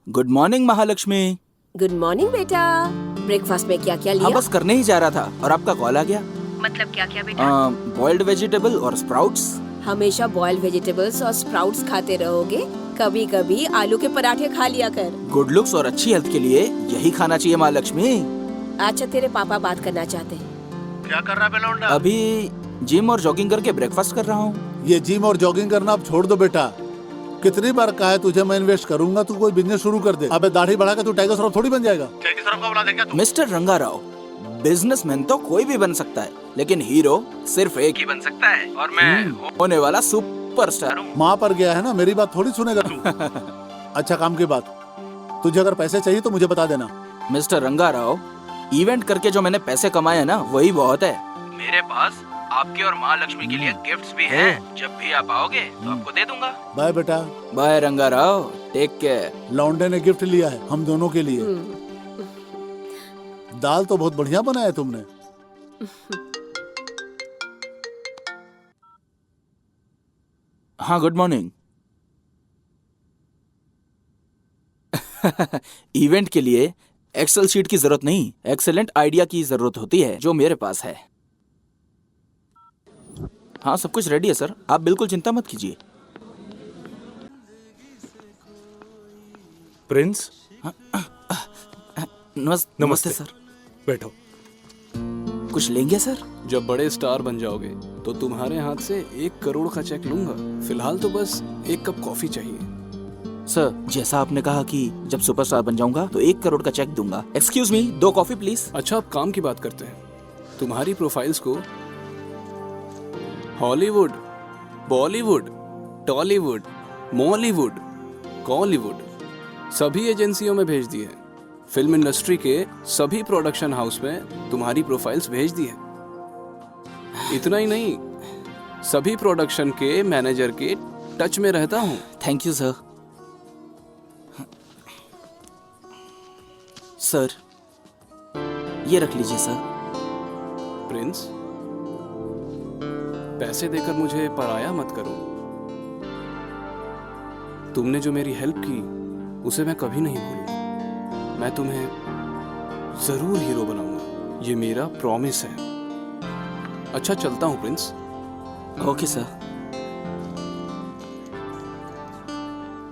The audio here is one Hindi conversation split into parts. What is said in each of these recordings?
Good morning Mahalakshmi. Good morning बेटा। ब्रेकफास्ट में क्या क्या लिया? हाँ बस करने ही जा रहा था और आपका कॉल आ गया। मतलब क्या क्या बेटा? बॉइल्ड वेजिटेबल और स्प्राउट्स। हमेशा बॉइल्ड वेजिटेबल्स और स्प्राउट्स खाते रहोगे? कभी कभी आलू के पराठे खा लिया कर। गुड लुक्स और अच्छी हेल्थ के लिए यही खाना चाहिए महालक्ष्मी। अच्छा तेरे पापा बात करना चाहते हैं। क्या कर रहा है बेलौंडा? अभी जिम और जॉगिंग करके ब्रेकफास्ट कर रहा हूँ। ये जिम और जॉगिंग करना अब छोड़ दो बेटा। कितनी बार कहा है तुझे मैं इन्वेस्ट करूंगा, तू कोई बिजनेस शुरू कर दे। अबे दाढ़ी बढ़ा के तू टाइगर श्रॉफ थोड़ी बन जाएगा। टाइगर श्रॉफ का बुला दे क्या तू? मिस्टर रंगाराव, बिजनेसमैन तो कोई भी बन सकता है, लेकिन हीरो सिर्फ एक ही बन सकता है और मैं होने वाला सुपरस्टार हूँ। माँ पर गया है ना, मेरी बात थोड़ी सुनेगा तू। अच्छा काम की बात, तुझे अगर पैसे चाहिए तो मुझे बता देना। मिस्टर रंगाराव, इवेंट करके जो मैंने पैसे कमाए हैं ना वही बहुत है। मेरे पास आपके और महालक्ष्मी के लिए गिफ्ट्स भी हैं। जब भी आप आओगे तो आपको दे दूंगा। बाय बेटा। Bye Rangarao, take care. लौंडे ने गिफ्ट लिया है हम दोनों के लिए। दाल तो बहुत बढ़िया बनाया तुमने। हाँ गुड मॉर्निंग। इवेंट के लिए एक्सेल शीट की जरूरत नहीं, एक्सेलेंट आइडिया की जरूरत होती है, जो मेरे पास है। हाँ सब कुछ रेडी है सर, आप बिल्कुल चिंता मत कीजिए। प्रिंस। नमस्ते सर। बैठो। कुछ लेंगे सर? जब बड़े स्टार बन जाओगे तो तुम्हारे हाथ से 1 करोड़ का चेक लूंगा। फिलहाल तो बस 1 कप कॉफी चाहिए। सर जैसा आपने कहा कि जब सुपरस्टार बन जाऊंगा तो 1 करोड़ का चेक दूंगा। Excuse me, 2 coffee please. अच्छा अब काम की बात करते हैं। तुम्हारी प्रोफाइल्स को हॉलीवुड, बॉलीवुड, टॉलीवुड, मॉलीवुड, कॉलीवुड सभी एजेंसियों में भेज दिए। फिल्म इंडस्ट्री के सभी प्रोडक्शन हाउस में तुम्हारी प्रोफाइल्स भेज दी है। इतना ही नहीं, सभी प्रोडक्शन के मैनेजर के टच में रहता हूँ। Thank you sir. सर ये रख लीजिए सर। प्रिंस, पैसे देकर मुझे पराया मत करो। तुमने जो मेरी हेल्प की उसे मैं कभी नहीं भूलूंगा। मैं तुम्हें जरूर हीरो बनाऊंगा, ये मेरा प्रॉमिस है। अच्छा चलता हूँ प्रिंस। Okay sir.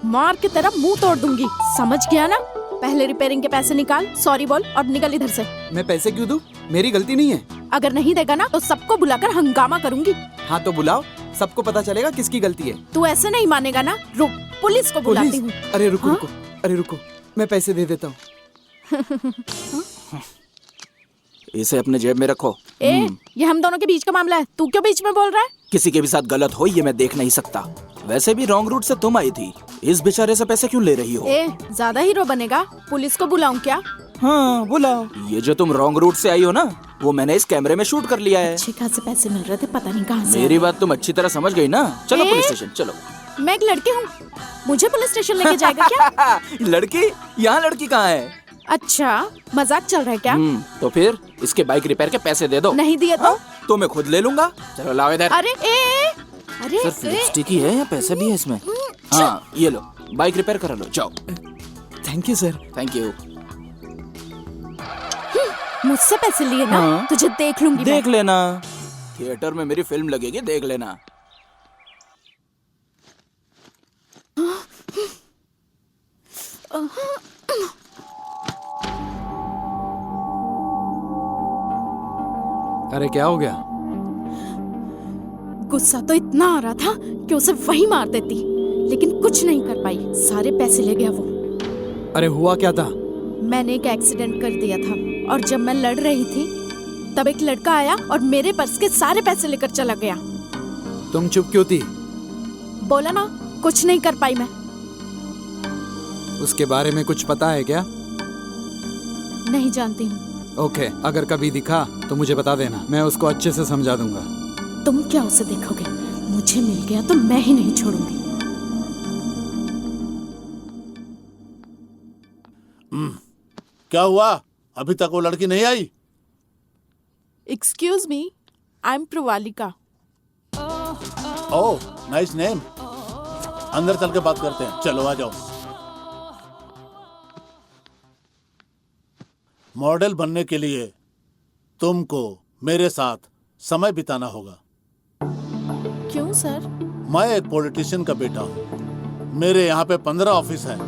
मार के तेरा मुंह तोड़ दूंगी, समझ गया ना? पहले रिपेयरिंग के पैसे निकाल, सॉरी बोल और निकल इधर से। मैं पैसे क्यों दूं? मेरी गलती नहीं है। अगर नहीं देगा ना तो सबको बुलाकर हंगामा करूंगी। हाँ तो बुलाओ, सबको पता चलेगा किसकी गलती है। तू ऐसे नहीं मानेगा ना, रुक पुलिस को बुलाती हूँ। अरे रुको हाँ? रुको, अरे रुको, मैं पैसे दे देता हूँ। इसे अपने जेब में रखो। ये हम दोनों के बीच का मामला है, तू क्यों बीच में बोल रहा है? किसी के भी साथ गलत हो ये मैं देख नहीं सकता। वैसे भी रॉन्ग रूट से तुम आई थी, इस बेचारे से पैसे क्यों ले रही हो? ज्यादा हीरो बनेगा, पुलिस को बुलाऊं क्या? हाँ बुलाओ। ये जो तुम रॉन्ग रूट से आई हो ना, वो मैंने इस कैमरे में शूट कर लिया है। अच्छे खासे पैसे मिल रहे थे, पता नहीं कहाँ से। मेरी बात तुम अच्छी तरह समझ गई ना? चलो पुलिस स्टेशन चलो। मैं एक लड़की हूँ, मुझे पुलिस स्टेशन लेके जाएगा क्या? लड़की? यहाँ लड़की कहाँ है? अच्छा मजाक चल रहा है क्या? तो फिर इसके बाइक रिपेयर के पैसे दे दो। नहीं दिए तो मैं खुद ले लूंगा। चलो लाओ इधर। अरे अरे सिर्फ लिपस्टिक ही है या पैसे भी है इसमें? हाँ ये लो, बाइक रिपेयर करा लो, जाओ। Thank you sir. Thank you. मुझसे पैसे लिए ना, हाँ। तुझे देख लूंगी देख लेना, थिएटर में मेरी फिल्म लगेगी, देख लेना। अरे क्या हो गया? गुस्सा तो इतना आ रहा था कि उसे वही मार देती, लेकिन कुछ नहीं कर पाई। सारे पैसे ले गया वो। अरे हुआ क्या था? मैंने एक एक्सीडेंट कर दिया था और जब मैं लड़ रही थी तब एक लड़का आया और मेरे पर्स के सारे पैसे लेकर चला गया। तुम चुप क्यों थी? बोला ना, कुछ नहीं कर पाई मैं। उसके बारे में कुछ पता है क्या? नहीं जानती हूँ। ओके, अगर कभी दिखा तो मुझे बता देना, मैं उसको अच्छे से समझा दूंगा। तुम क्या उसे देखोगे? मुझे मिल गया तो मैं ही नहीं छोड़ूंगी। क्या हुआ? अभी तक वो लड़की नहीं आई? Excuse me, I am Pravalika. Oh, nice name. अंदर चल के बात करते हैं, चलो आ जाओ। मॉडल बनने के लिए तुमको मेरे साथ समय बिताना होगा। क्यों सर? मैं एक पॉलिटिशियन का बेटा हूँ। मेरे यहाँ पे 15 ऑफिस हैं।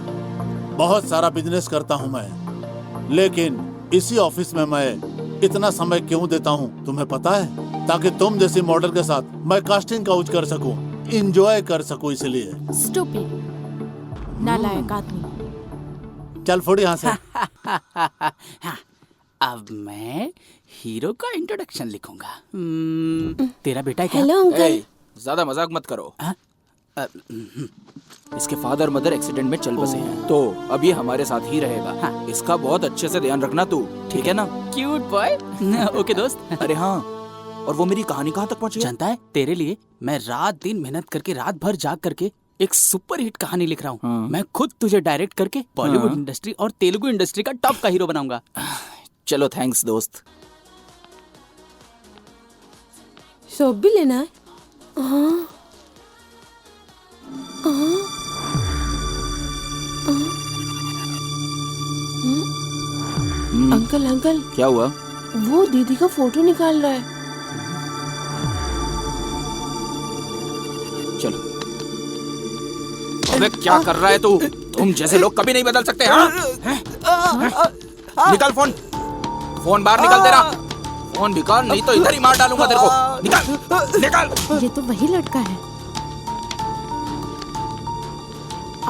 बहुत सारा बिजनेस करता हूँ मैं, लेकिन इसी ऑफिस में मैं इतना समय क्यों देता हूँ तुम्हें पता है? ताकि तुम जैसी मॉडल के साथ मैं कास्टिंग काउच कर सकूं, इंजॉय कर सकूं, इसलिए। स्टूपिड, नालायक आदमी। चल फोड़ यहाँ से। अब मैं हीरो का इंट्रोडक्शन लिखूंगा। तेरा बेटा क्या? Hello uncle. ए, ज्यादा मजाक मत करो। इसके फादर मदर एक्सीडेंट में चल बसे हैं, तो अब ये हमारे साथ ही रहेगा। हाँ। इसका बहुत अच्छे से ध्यान रखना तू, ठीक है ना? Cute boy. ओके दोस्त। अरे हाँ, और वो मेरी कहानी कहाँ तक पहुँची है? जानता है, तेरे लिए मैं रात दिन मेहनत करके, रात भर जाग करके एक सुपर हिट कहानी लिख रहा हूँ। हाँ। मैं खुद तुझे डायरेक्ट करके बॉलीवुड हाँ। इंडस्ट्री और तेलुगु इंडस्ट्री का टॉप का हीरो बनाऊंगा। चलो थैंक्स दोस्त। सोप भी लेना है? हाँ। अंकल अंकल, क्या हुआ? वो दीदी का फोटो निकाल रहा है। चलो। अबे क्या कर रहा है तू? तुम जैसे लोग कभी नहीं बदल सकते, हाँ? निकाल फोन, फोन बाहर निकाल तेरा। फोन निकाल, नहीं तो इधर ही मार डालूंगा तेरे को। निकाल, निकाल। ये तो वही लड़का है।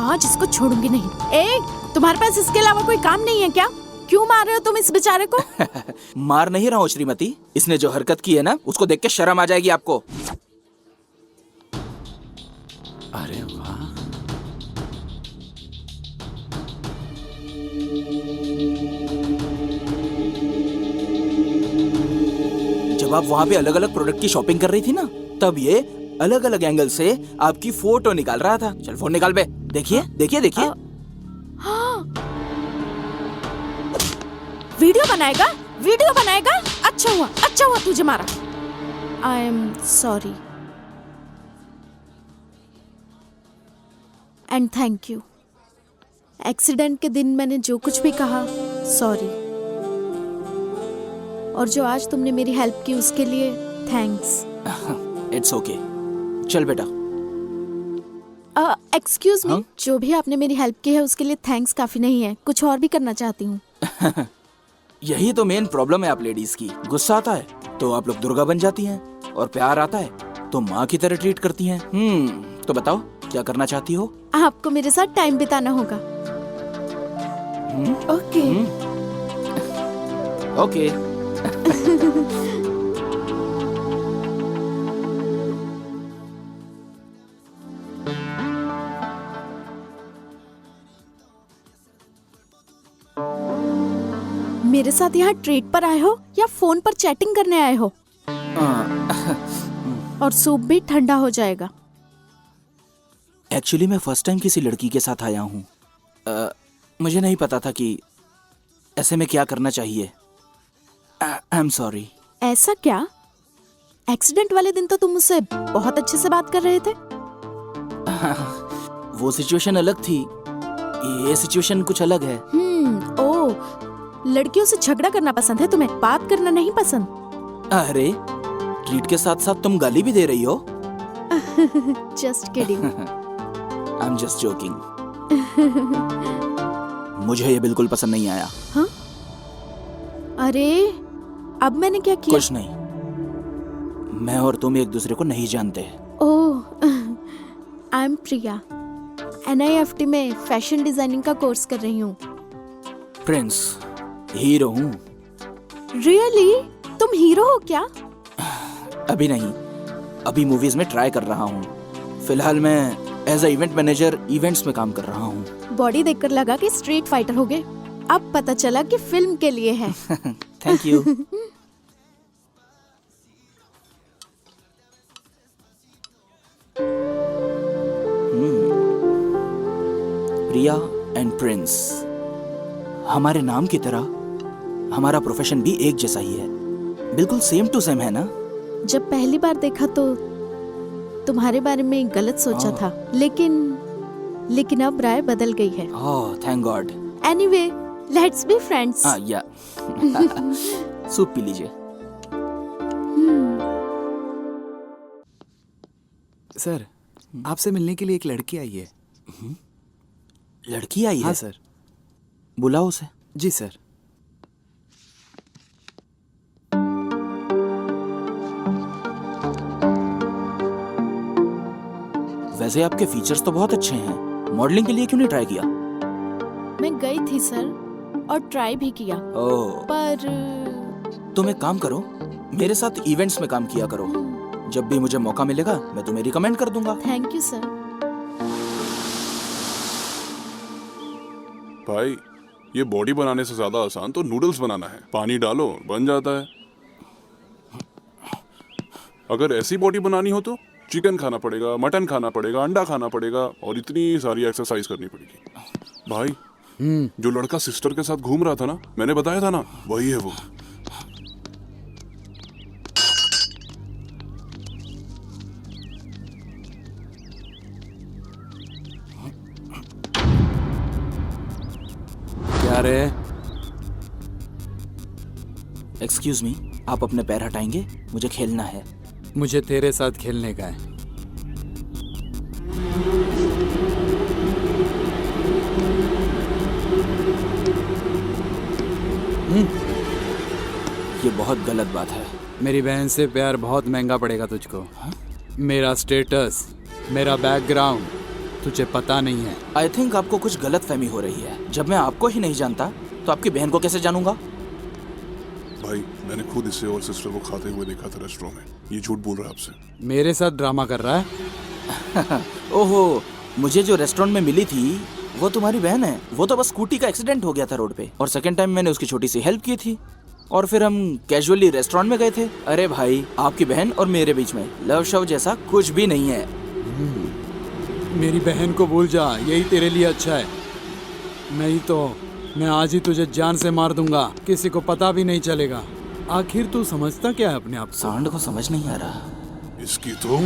आज इसको छोड़ूंगी नहीं। ए, तुम्हारे पास इसके अलावा कोई काम नहीं है क्या? क्यों मार रहे हो तुम इस बेचारे को? मार नहीं रहा हूँ श्रीमती, इसने जो हरकत की है ना, उसको देख के शर्म आ जाएगी आपको। अरे वाह, जब आप वहाँ पे अलग अलग प्रोडक्ट की शॉपिंग कर रही थी ना, तब ये अलग अलग एंगल से आपकी फोटो निकाल रहा था। चल फोन निकाल बे, देखिए देखिए देखिए। वीडियो बनाएगा? वीडियो बनाएगा? अच्छा हुआ तुझे मारा। I am sorry and thank you. Accident के दिन मैंने जो कुछ भी कहा, सॉरी। और जो आज तुमने मेरी हेल्प की उसके लिए थैंक्स। It's okay. चल बेटा। एक्सक्यूज मी, हाँ? जो भी आपने मेरी हेल्प की है उसके लिए थैंक्स काफी नहीं है, कुछ और भी करना चाहती हूँ। यही तो मेन प्रॉब्लम है आप लेडीज की। गुस्सा आता है तो आप लोग दुर्गा बन जाती हैं, और प्यार आता है तो माँ की तरह ट्रीट करती हैं। तो बताओ क्या करना चाहती हो? आपको मेरे साथ टाइम बिताना होगा। ओके। ओके। मेरे साथ यहाँ ट्रेड पर आए हो या फोन पर चैटिंग करने आए हो? और सूप भी ठंडा हो जाएगा। एक्चुअली मैं फर्स्ट टाइम किसी लड़की के साथ आया हूँ। मुझे नहीं पता था कि ऐसे में क्या करना चाहिए। I am sorry. ऐसा क्या? एक्सीडेंट वाले दिन तो तुम मुझसे बहुत अच्छे से बात कर रहे थे। वो सिचुएशन अलग थी, ये सिचुएशन कुछ अलग है। ओ, लड़कियों से झगड़ा करना पसंद है तुम्हें, बात करना नहीं पसंद। अरे ट्रीट के साथ साथ तुम गाली भी दे रही हो। Just kidding. I am just joking. मुझे ये बिल्कुल पसंद नहीं आया। हाँ? अरे अब मैंने क्या किया? कुछ नहीं, मैं और तुम एक दूसरे को नहीं जानते। ओह, आई एम प्रिया, NIFT में फैशन डिजाइनिंग का कोर्स कर रही हूँ। प्रिंस, हीरो हूँ। रियली? तुम हीरो हो क्या? अभी नहीं, अभी मूवीज में ट्राई कर रहा हूँ। फिलहाल मैं as a event manager events में काम कर रहा हूँ। बॉडी देखकर लगा कि स्ट्रीट फाइटर होगे, अब पता चला कि फिल्म के लिए है। Thank you. Priya and Prince, हमारे नाम की तरह हमारा प्रोफेशन भी एक जैसा ही है, बिल्कुल सेम टू सेम है ना? जब पहली बार देखा तो तुम्हारे बारे में गलत सोचा था, लेकिन अब राय बदल गई है। Oh, thank God. Anyway, let's be friends. हाँ, या। सूप पी लीजिए। सर, आपसे मिलने के लिए एक लड़की आई है। लड़की आई है? हाँ सर। बुलाओ उसे। जी सर। वैसे आपके फीचर्स तो बहुत अच्छे हैं, मॉडलिंग के लिए क्यों नहीं ट्राई किया? मैं गई थी सर और ट्राई भी किया, ओह, पर तुम एक काम करो, मेरे साथ इवेंट्स में काम किया करो। जब भी मुझे मौका मिलेगा मैं तुम्हें रिकमेंड कर दूंगा। Thank you sir. भाई, ये बॉडी बनाने से ज्यादा आसान तो नूडल्स बनाना है। पानी डालो, बन जाता है। अगर ऐसी बॉडी बनानी हो तो चिकन खाना पड़ेगा, मटन खाना पड़ेगा, अंडा खाना पड़ेगा और इतनी सारी एक्सरसाइज करनी पड़ेगी। भाई, जो लड़का सिस्टर के साथ घूम रहा था ना, मैंने बताया था ना, वही है वो। क्या रे? एक्सक्यूज मी, आप अपने पैर हटाएंगे? मुझे खेलना है। मुझे तेरे साथ खेलने का है। ये बहुत गलत बात है। मेरी बहन से प्यार बहुत महंगा पड़ेगा तुझको। मेरा स्टेटस, मेरा बैकग्राउंड तुझे पता नहीं है। आई थिंक आपको कुछ गलत फहमी हो रही है। जब मैं आपको ही नहीं जानता तो आपकी बहन को कैसे जानूंगा? भाई, मैंने खुद इसे और सिस्टर को खाते हुए देखा था रेस्टोरेंट में। ये झूठ बोल रहा है आपसे। मेरे साथ ड्रामा कर रहा है? ओहो, मुझे जो रेस्टोरेंट में मिली थी वो तुम्हारी बहन है। वो तो बस स्कूटी का एक्सीडेंट हो गया था रोड पे, और सेकंड टाइम मैंने उसकी छोटी सी हेल्प की थी, और फिर हम कैजुअली रेस्टोरेंट में गए थे। अरे भाई, आपकी बहन और मेरे बीच में लव शव जैसा कुछ भी नहीं है। मेरी बहन को भूल जा, यही तेरे लिए अच्छा है। नहीं तो मैं आज ही तुझे जान से मार दूंगा, किसी को पता भी नहीं चलेगा। आखिर तू समझता क्या है अपने आप को? सांड को समझ नहीं आ रहा। इसकी तो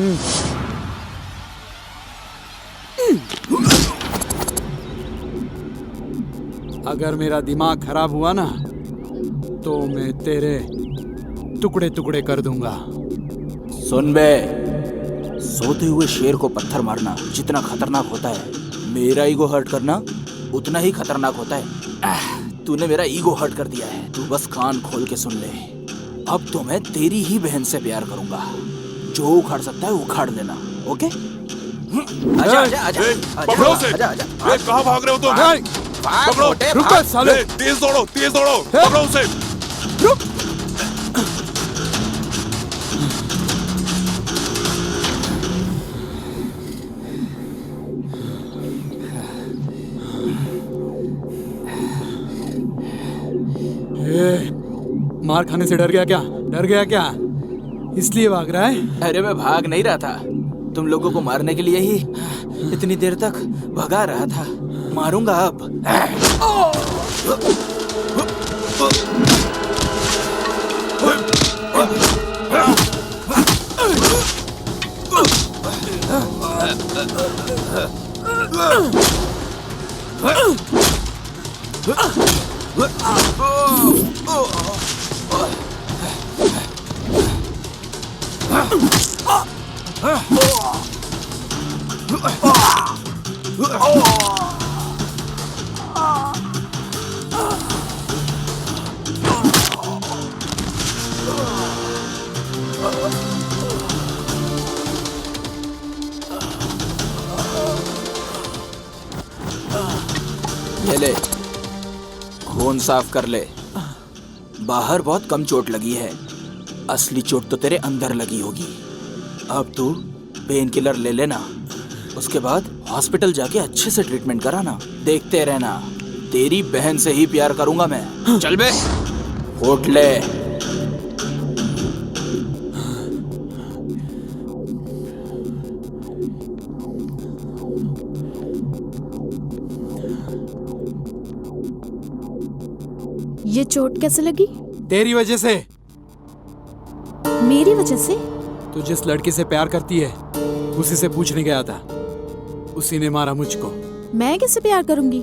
अगर मेरा दिमाग खराब हुआ ना तो मैं तेरे टुकड़े टुकड़े कर दूंगा। सुन बे, सोते हुए शेर को पत्थर मारना जितना खतरनाक होता है, मेरा ईगो हर्ट करना उतना ही खतरनाक होता है। तूने मेरा ईगो हर्ट कर दिया है। तू बस कान खोल के सुन ले। अब तो मैं तेरी ही बहन से प्यार करूंगा। जो उखाड़ सकता है उखाड़ लेना, ओके? आजा आजा आजा पकड़ो उसे। आजा आजा। कहाँ भाग रहे हो तुम? भाग, पकड़ो, रुको साले। तेज दौड़ो, तेज दौड़ो, पकड़ो उसे। रुक। मार खाने से डर गया क्या? डर गया क्या? इसलिए भाग रहा है? अरे मैं भाग नहीं रहा था, तुम लोगों को मारने के लिए ही इतनी देर तक भगा रहा था। मारूंगा अब। ये ले, खून साफ कर ले। बाहर बहुत कम चोट लगी है, असली चोट तो तेरे अंदर लगी होगी। अब तू पेन किलर ले लेना, उसके बाद हॉस्पिटल जाके अच्छे से ट्रीटमेंट कराना। देखते रहना, तेरी बहन से ही प्यार करूंगा मैं। चल बे, उठ ले। ये चोट कैसे लगी? तेरी वजह से। मेरी वजह से? तू जिस लड़के से प्यार करती है उसी से पूछने गया था, उसी ने मारा मुझको। मैं किससे प्यार करूंगी?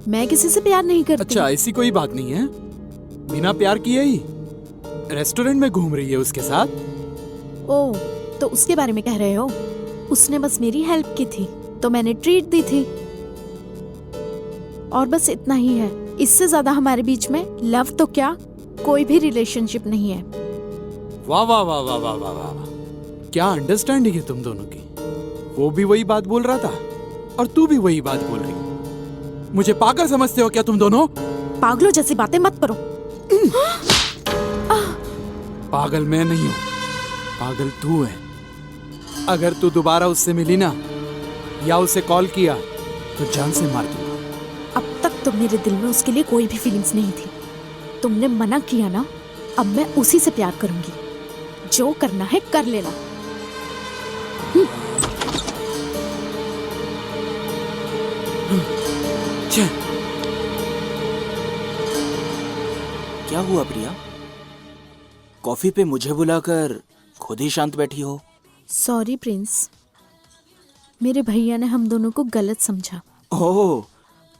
मैं किसी से प्यार नहीं करती। अच्छा, ऐसी कोई बात नहीं है। बिना प्यार किए ही रेस्टोरेंट में घूम रही है उसके साथ। ओह, तो उसके बारे में कह रहे हो? उसने बस मेरी हेल्प की थी तो मैंने ट्रीट दी थी, और बस इतना ही है। इससे ज्यादा हमारे बीच में लव तो क्या, कोई भी रिलेशनशिप नहीं है। वाह वाह वाह वाह वाह वाह वाह, क्या अंडरस्टैंडिंग है तुम दोनों की। वो भी वही बात बोल रहा था और तू भी वही बात बोल रही। मुझे पागल समझते हो क्या तुम दोनों? पागलों जैसी बातें मत करो। पागल मैं नहीं हूँ, पागल तू है। अगर तू दोबारा उससे मिली ना या उसे कॉल किया तो जान से मार दूंगा। अब तक तो मेरे दिल में उसके लिए कोई भी फीलिंग्स नहीं थी। तुमने मना किया ना, अब मैं उसी से प्यार करूंगी। जो करना है कर लेना। क्या हुआ प्रिया? कॉफी पे मुझे बुलाकर खुद ही शांत बैठी हो? सॉरी प्रिंस, मेरे भैया ने हम दोनों को गलत समझा। ओह,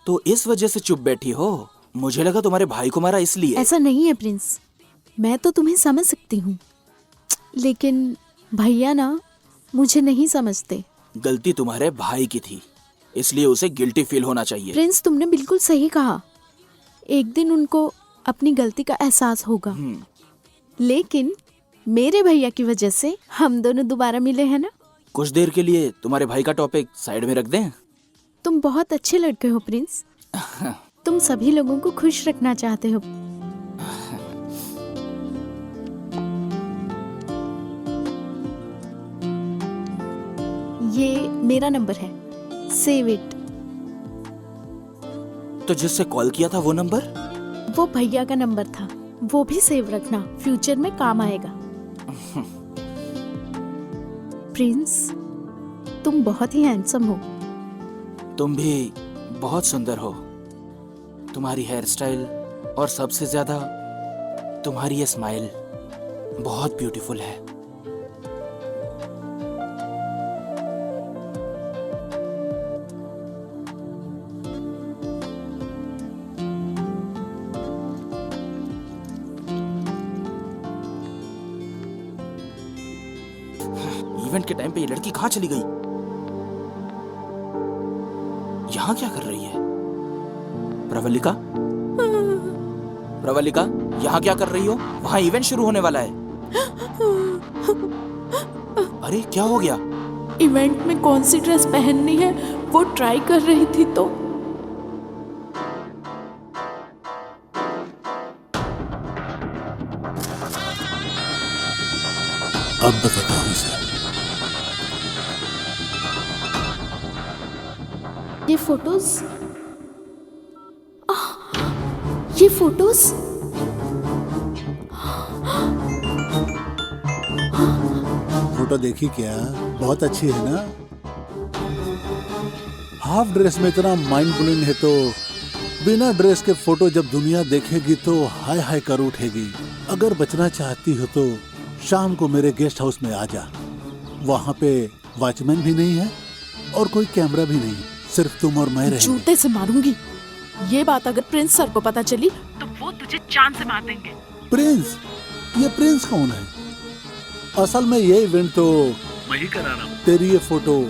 तो इस वजह से चुप बैठी हो? मुझे लगा तुम्हारे भाई को मारा इसलिए। ऐसा नहीं है प्रिंस, मैं तो तुम्हें समझ सकती हूँ, लेकिन भैया ना मुझे नहीं समझते। गलती तुम्हारे भाई की थी, इसलिए उसे गिल्टी फील होना चाहिए। प्रिंस, तुमने बिल्कुल सही कहा। एक दिन उनको अपनी गलती का एहसास होगा, लेकिन मेरे भैया की वजह से हम दोनों दोबारा मिले हैं ना। कुछ देर के लिए तुम्हारे भाई का टॉपिक साइड में रख दें? तुम बहुत अच्छे लड़के हो प्रिंस। तुम सभी लोगों को खुश रखना चाहते हो। ये मेरा नंबर है, सेव इट। तो जिससे कॉल किया था वो नंबर? वो भैया का नंबर था, वो भी सेव रखना, फ्यूचर में काम आएगा। प्रिंस, तुम बहुत ही हैंडसम हो। तुम भी बहुत सुंदर हो। तुम्हारी हेयर स्टाइल और सबसे ज्यादा तुम्हारी ये स्माइल बहुत ब्यूटीफुल है। इवेंट के टाइम पे ये लड़की कहाँ चली गई? यहाँ क्या कर रही है? प्रवल्लिका, प्रवल्लिका, यहाँ क्या कर रही हो? वहाँ इवेंट शुरू होने वाला है। अरे क्या हो गया? इवेंट में कौन सी ड्रेस पहननी है वो ट्राई कर रही थी तो अब बताता हूँ इसे। ये फोटोज, ये फोटोज, फोटो देखी क्या? बहुत अच्छी है ना? हाफ ड्रेस में इतना माइंड ब्लोइंग है तो बिना ड्रेस के फोटो जब दुनिया देखेगी तो हाय हाय कर उठेगी। अगर बचना चाहती हो तो शाम को मेरे गेस्ट हाउस में आ जा। वहाँ पे वॉचमैन भी नहीं है और कोई कैमरा भी नहीं, सिर्फ तुम और मैं रहेंगे। जूते से मारूंगी। ये बात अगर प्रिंस सर को पता चली तो वो तुझे जान से मार देंगे। प्रिंस? ये प्रिंस कौन है? असल में ये इवेंट तो मैं ही करा रहा हूँ। तेरी ये फोटो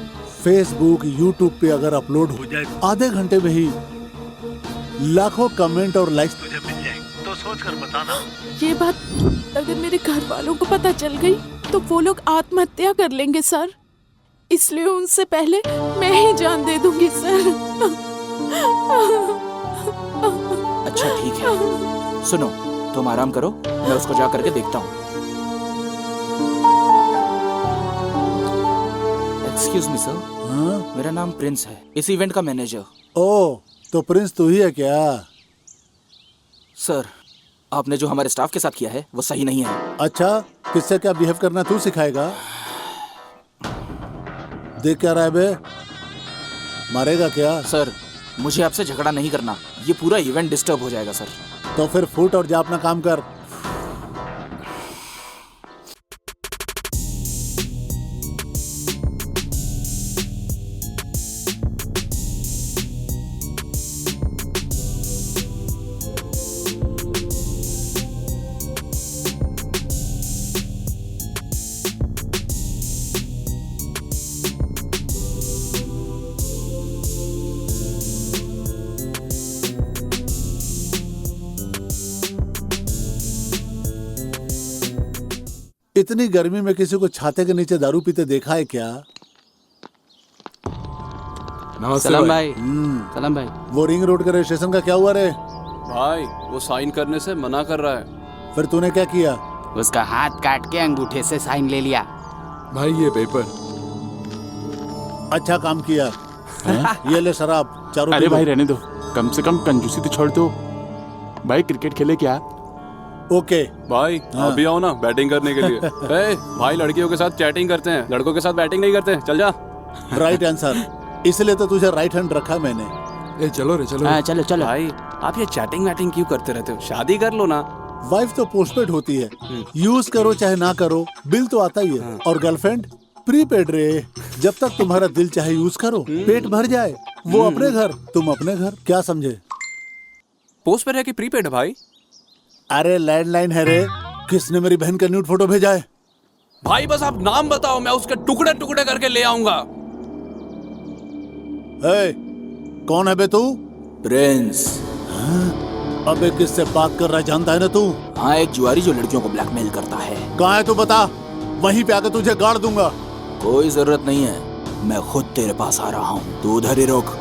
फेसबुक यूट्यूब पे अगर अपलोड हो जाए आधे घंटे में ही लाखों कमेंट और लाइक्स तुझे मिल जाएंगे। तो सोच कर बताना। ये बात अगर मेरे घर वालों को पता चल गई तो वो लोग आत्महत्या कर लेंगे सर। इसलिए उनसे पहले मैं ही जान दे दूंगी सर। अच्छा ठीक है, सुनो तुम आराम करो, मैं उसको जा करके देखता हूँ। एक्सक्यूज मी सर, हाँ? मेरा नाम प्रिंस है, इस इवेंट का मैनेजर। ओ, तो प्रिंस तू ही है क्या? सर, आपने जो हमारे स्टाफ के साथ किया है वो सही नहीं है। अच्छा, किससे क्या बिहेव करना तू सिखाएगा? देख क्या रहा है बे? मारेगा क्या? सर, मुझे आपसे झगड़ा नहीं करना, ये पूरा इवेंट डिस्टर्ब हो जाएगा सर। तो फिर फूट और जा अपना काम कर। इतनी गर्मी में किसी को छाते के नीचे दारू पीते देखा है क्या? सलाम भाई। सलाम भाई। वो रिंग रोड के रजिस्ट्रेशन का क्या हुआ रे? भाई वो साइन करने से मना कर रहा है। फिर तूने क्या किया? उसका हाथ काट के अंगूठे से साइन ले लिया। भाई ये पेपर। अच्छा काम किया। ये ले शराब, चारों अरे पी लो। भाई रहने दो, कम से कम कंजूसी तो छोड़ दो। भाई क्रिकेट खेले क्या? ओके भाई हाँ। अभी आओ ना बैटिंग करने के लिए। ए, भाई लड़कियों के साथ चैटिंग करते हैं, लड़कों के साथ बैटिंग नहीं करते। चल जा। राइट आंसर, इसलिए तो तुझे राइट हैंड रखा मैंने। ए चलो रे चलो। हाँ चलो चलो। भाई आप ये चैटिंग वैटिंग क्यों करते रहते हो? शादी कर लो ना। वाइफ तो पोस्टपेड होती है, यूज करो चाहे ना करो, बिल तो आता ही है। और गर्लफ्रेंड प्रीपेड रे, जब तक तुम्हारा दिल चाहे यूज करो, पेट भर जाए, वो अपने घर तुम अपने घर। क्या समझे? पोस्ट पे रह के प्रीपेड है भाई। अरे लैंडलाइन है रे। किसने मेरी बहन का न्यूड फोटो भेजा है? भाई बस आप नाम बताओ, मैं उसके टुकड़े टुकड़े करके ले आऊंगा। ए, कौन है बे तू? प्रिंस। अबे किससे बात कर रहा है जानता है ना तू? हाँ, एक जुआरी जो लड़कियों को ब्लैकमेल करता है। कहाँ है तू बता, वहीं पे आकर तुझे गाड़ दूंगा। कोई जरूरत नहीं है, मैं खुद तेरे पास आ रहा हूँ, तू उधर ही रोक।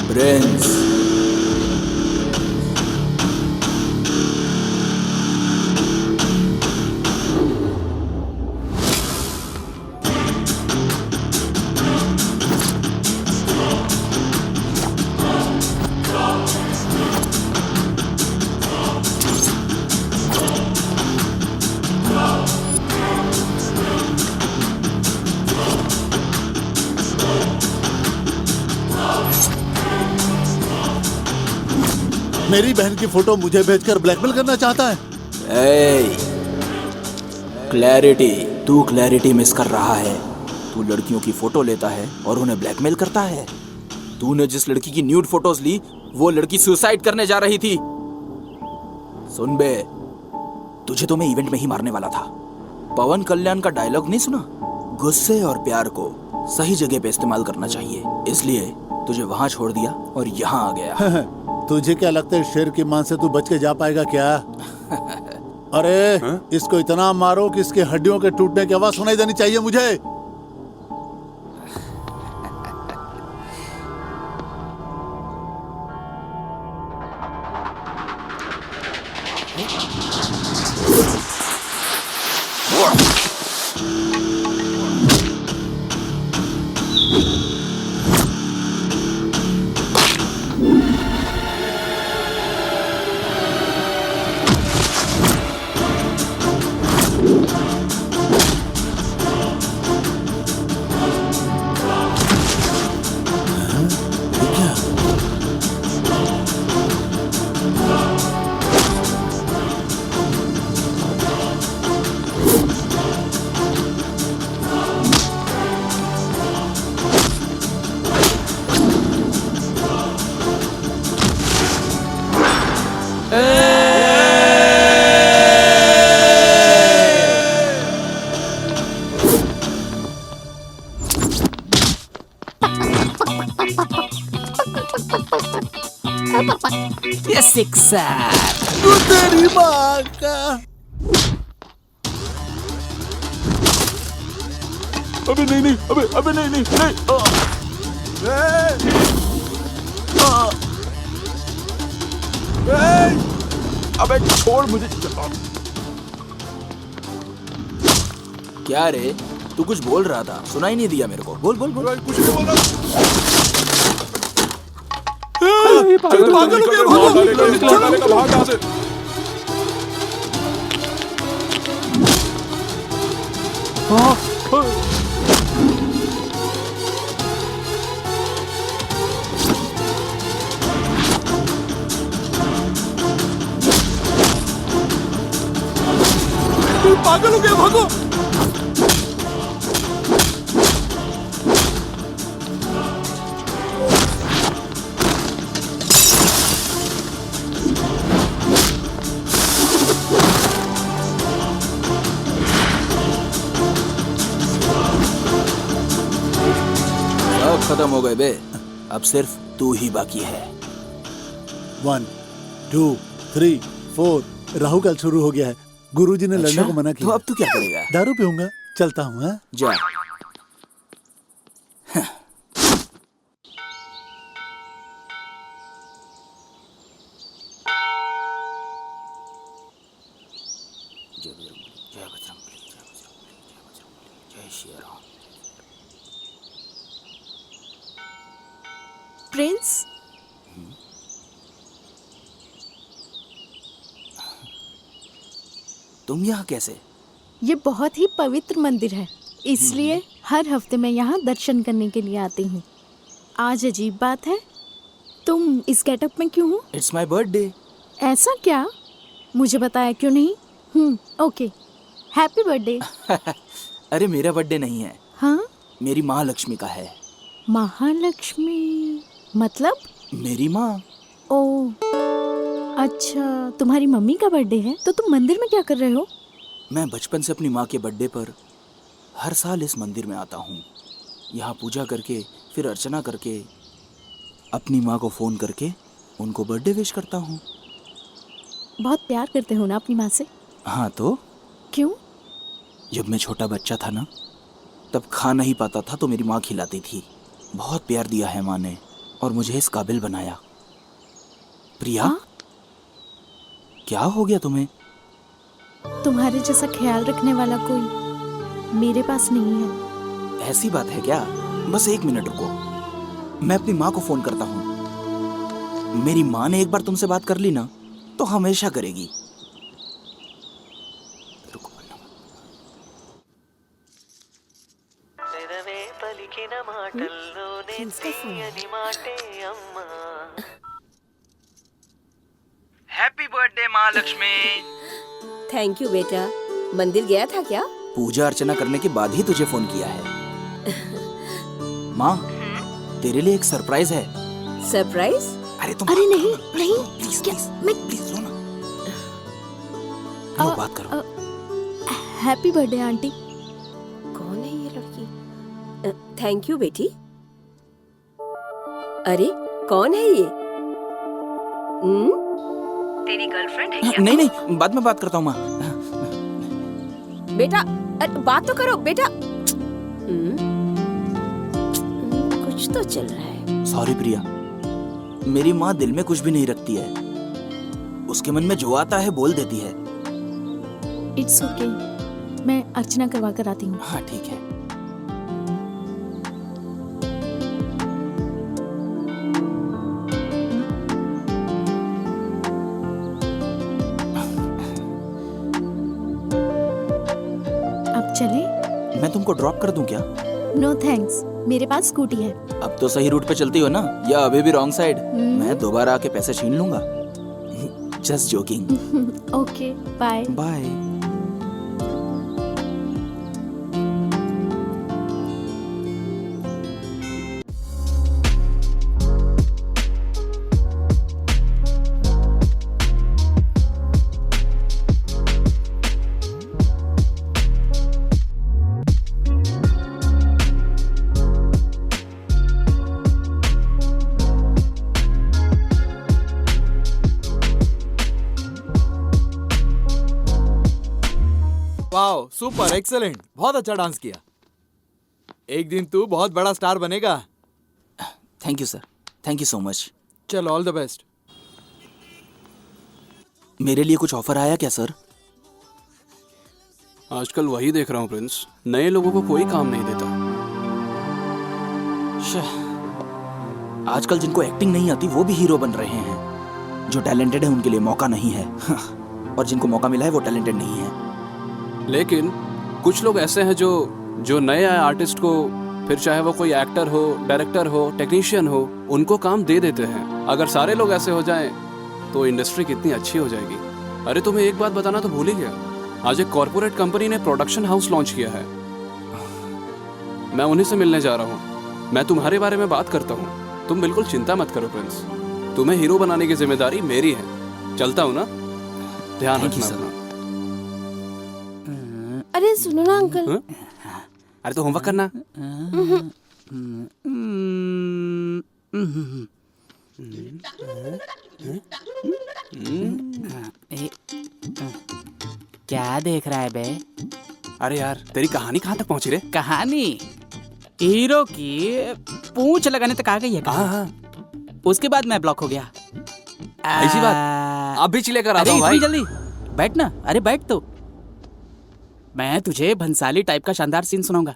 प्रिंस, मेरी बहन की फोटो मुझे भेजकर ब्लैकमेल करना चाहता है? क्लैरिटी, तू क्लैरिटी मिस कर रहा है। तू लड़कियों की फोटो लेता है और उन्हें ब्लैकमेल करता है। तूने जिस लड़की की न्यूड फोटोज ली, वो लड़की सुसाइड करने जा रही थी। सुन बे, तुझे तो मैं इवेंट में ही मारने वाला था। पवन कल्याण का डायलॉग नहीं सुना? गुस्से और प्यार को सही जगह पे इस्तेमाल करना चाहिए, इसलिए तुझे वहां छोड़ दिया और यहाँ आ गया। तुझे क्या लगता है शेर की मान से तू बच के जा पाएगा क्या? अरे इसको इतना मारो कि इसके हड्डियों के टूटने की आवाज सुनाई देनी चाहिए मुझे। सिक्सर। तेरी माँ का। अबे नहीं नहीं, अबे नहीं नहीं नहीं। अबे छोड़ मुझे। क्या रे, तू कुछ बोल रहा था, सुना ही नहीं दिया मेरे को। बोल बोल बोल। कुछ नहीं बोल रहा। पागल भाग यहाँ से। पागल हो गया, भागो। सब खत्म हो गए बे, अब सिर्फ तू ही बाकी है। 1 2 3 4। राहु काल शुरू हो गया है। गुरुजी ने लड़ने को मना तो किया। अब तू क्या करेगा? दारू पीऊंगा, चलता हूँ। हाँ? जा। जय बजरंगबली, जय बजरंगबली, जय बजरंगबली, जय बजरंगबली, जय श्री राम। प्रिंस, तुम यहाँ कैसे? ये बहुत ही पवित्र मंदिर है, इसलिए हर हफ्ते मैं यहाँ दर्शन करने के लिए आती हूँ। आज अजीब बात है, तुम इस गेटअप में क्यों हो? It's my birthday. ऐसा क्या? मुझे बताया क्यों नहीं? Okay, happy birthday. अरे मेरा बर्थडे नहीं है, हाँ, मेरी माँ लक्ष्मी का है। महालक्ष्मी मतलब? मेरी माँ। ओ अच्छा, तुम्हारी मम्मी का बर्थडे है, तो तुम मंदिर में क्या कर रहे हो? मैं बचपन से अपनी माँ के बर्थडे पर हर साल इस मंदिर में आता हूँ। यहाँ पूजा करके, फिर अर्चना करके, अपनी माँ को फ़ोन करके उनको बर्थडे विश करता हूँ। बहुत प्यार करते हो ना अपनी माँ से? हाँ तो क्यों? जब मैं छोटा बच्चा था ना, तब खा नहीं पाता था तो मेरी माँ खिलाती थी। बहुत प्यार दिया है माँ ने और मुझे इस काबिल बनाया। प्रिया, हाँ? क्या हो गया तुम्हें? तुम्हारे जैसा ख्याल रखने वाला कोई मेरे पास नहीं है। ऐसी बात है क्या? बस 1 मिनट रुको, मैं अपनी माँ को फोन करता हूँ। मेरी माँ ने एक बार तुमसे बात कर ली ना तो हमेशा करेगी। रुको, हैप्पी बर्थडे माँ लक्ष्मी। थैंक यू बेटा। मंदिर गया था क्या? पूजा अर्चना करने के बाद ही तुझे फोन किया है। माँ, तेरे लिए एक सरप्राइज है। सरप्राइज? अरे तुम अरे नहीं नहीं, प्लीज क्या? प्लीज मैं प्लीज लो ना। लो, बात करो। Happy birthday aunty. कौन है ये लड़की? थैंक यू बेटी। अरे कौन है ये? तेरी गर्लफ्रेंड है क्या? नहीं नहीं, बाद में बात करता हूँ माँ। बेटा बात तो करो बेटा। कुछ तो चल रहा है। सॉरी प्रिया, मेरी माँ दिल में कुछ भी नहीं रखती है। उसके मन में जो आता है बोल देती है। इट्स ओके, मैं अर्चना करवा कर आती हूँ। हाँ ठीक है। अब चले? मैं तुमको ड्रॉप कर दूं क्या? नो थैंक्स, मेरे पास स्कूटी है। अब तो सही रूट पे चलती हो ना, या अभी भी रॉन्ग साइड? मैं दोबारा आके पैसे छीन लूंगा। Just joking. Okay, bye bye. Wow, super, excellent, बहुत अच्छा डांस किया। एक दिन तू बहुत बड़ा स्टार बनेगा। Thank you sir, thank you so much. चल, ऑल द बेस्ट। मेरे लिए कुछ ऑफर आया क्या सर? आजकल वही देख रहा हूँ प्रिंस, नए लोगों को कोई काम नहीं देता। आजकल जिनको एक्टिंग नहीं आती वो भी हीरो बन रहे हैं। जो टैलेंटेड है उनके लिए मौका नहीं है और जिनको मौका मिला है वो टैलेंटेड नहीं है। लेकिन कुछ लोग ऐसे हैं जो नए आए आर्टिस्ट को, फिर चाहे वो कोई एक्टर हो, डायरेक्टर हो, टेक्नीशियन हो, उनको काम दे देते हैं। अगर सारे लोग ऐसे हो जाएं तो इंडस्ट्री कितनी अच्छी हो जाएगी। अरे तुम्हें एक बात बताना तो भूल ही गया, आज एक कॉर्पोरेट कंपनी ने प्रोडक्शन हाउस लॉन्च किया है। मैं उन्हीं से मिलने जा रहा हूँ। मैं तुम्हारे बारे में बात करता हूँ, तुम बिल्कुल चिंता मत करो प्रिंस। तुम्हें हीरो बनाने की जिम्मेदारी मेरी है। चलता हूँ ना, ध्यान रखना अपना। अरे सुनो ना अंकल। अरे तो होमवर्क करना। क्या देख रहा है बे? अरे यार, तेरी कहानी कहाँ तक पहुँची रे? कहानी हीरो की पूंछ लगाने तक आ गई है। हाँ। उसके बाद मैं ब्लॉक हो गया। ऐसी बात? अब भी चिल्ले कर आता हूँ अरे भाई। इतनी जल्दी बैठ ना। अरे बैठ तो, मैं तुझे भंसाली टाइप का शानदार सीन सुनाऊंगा।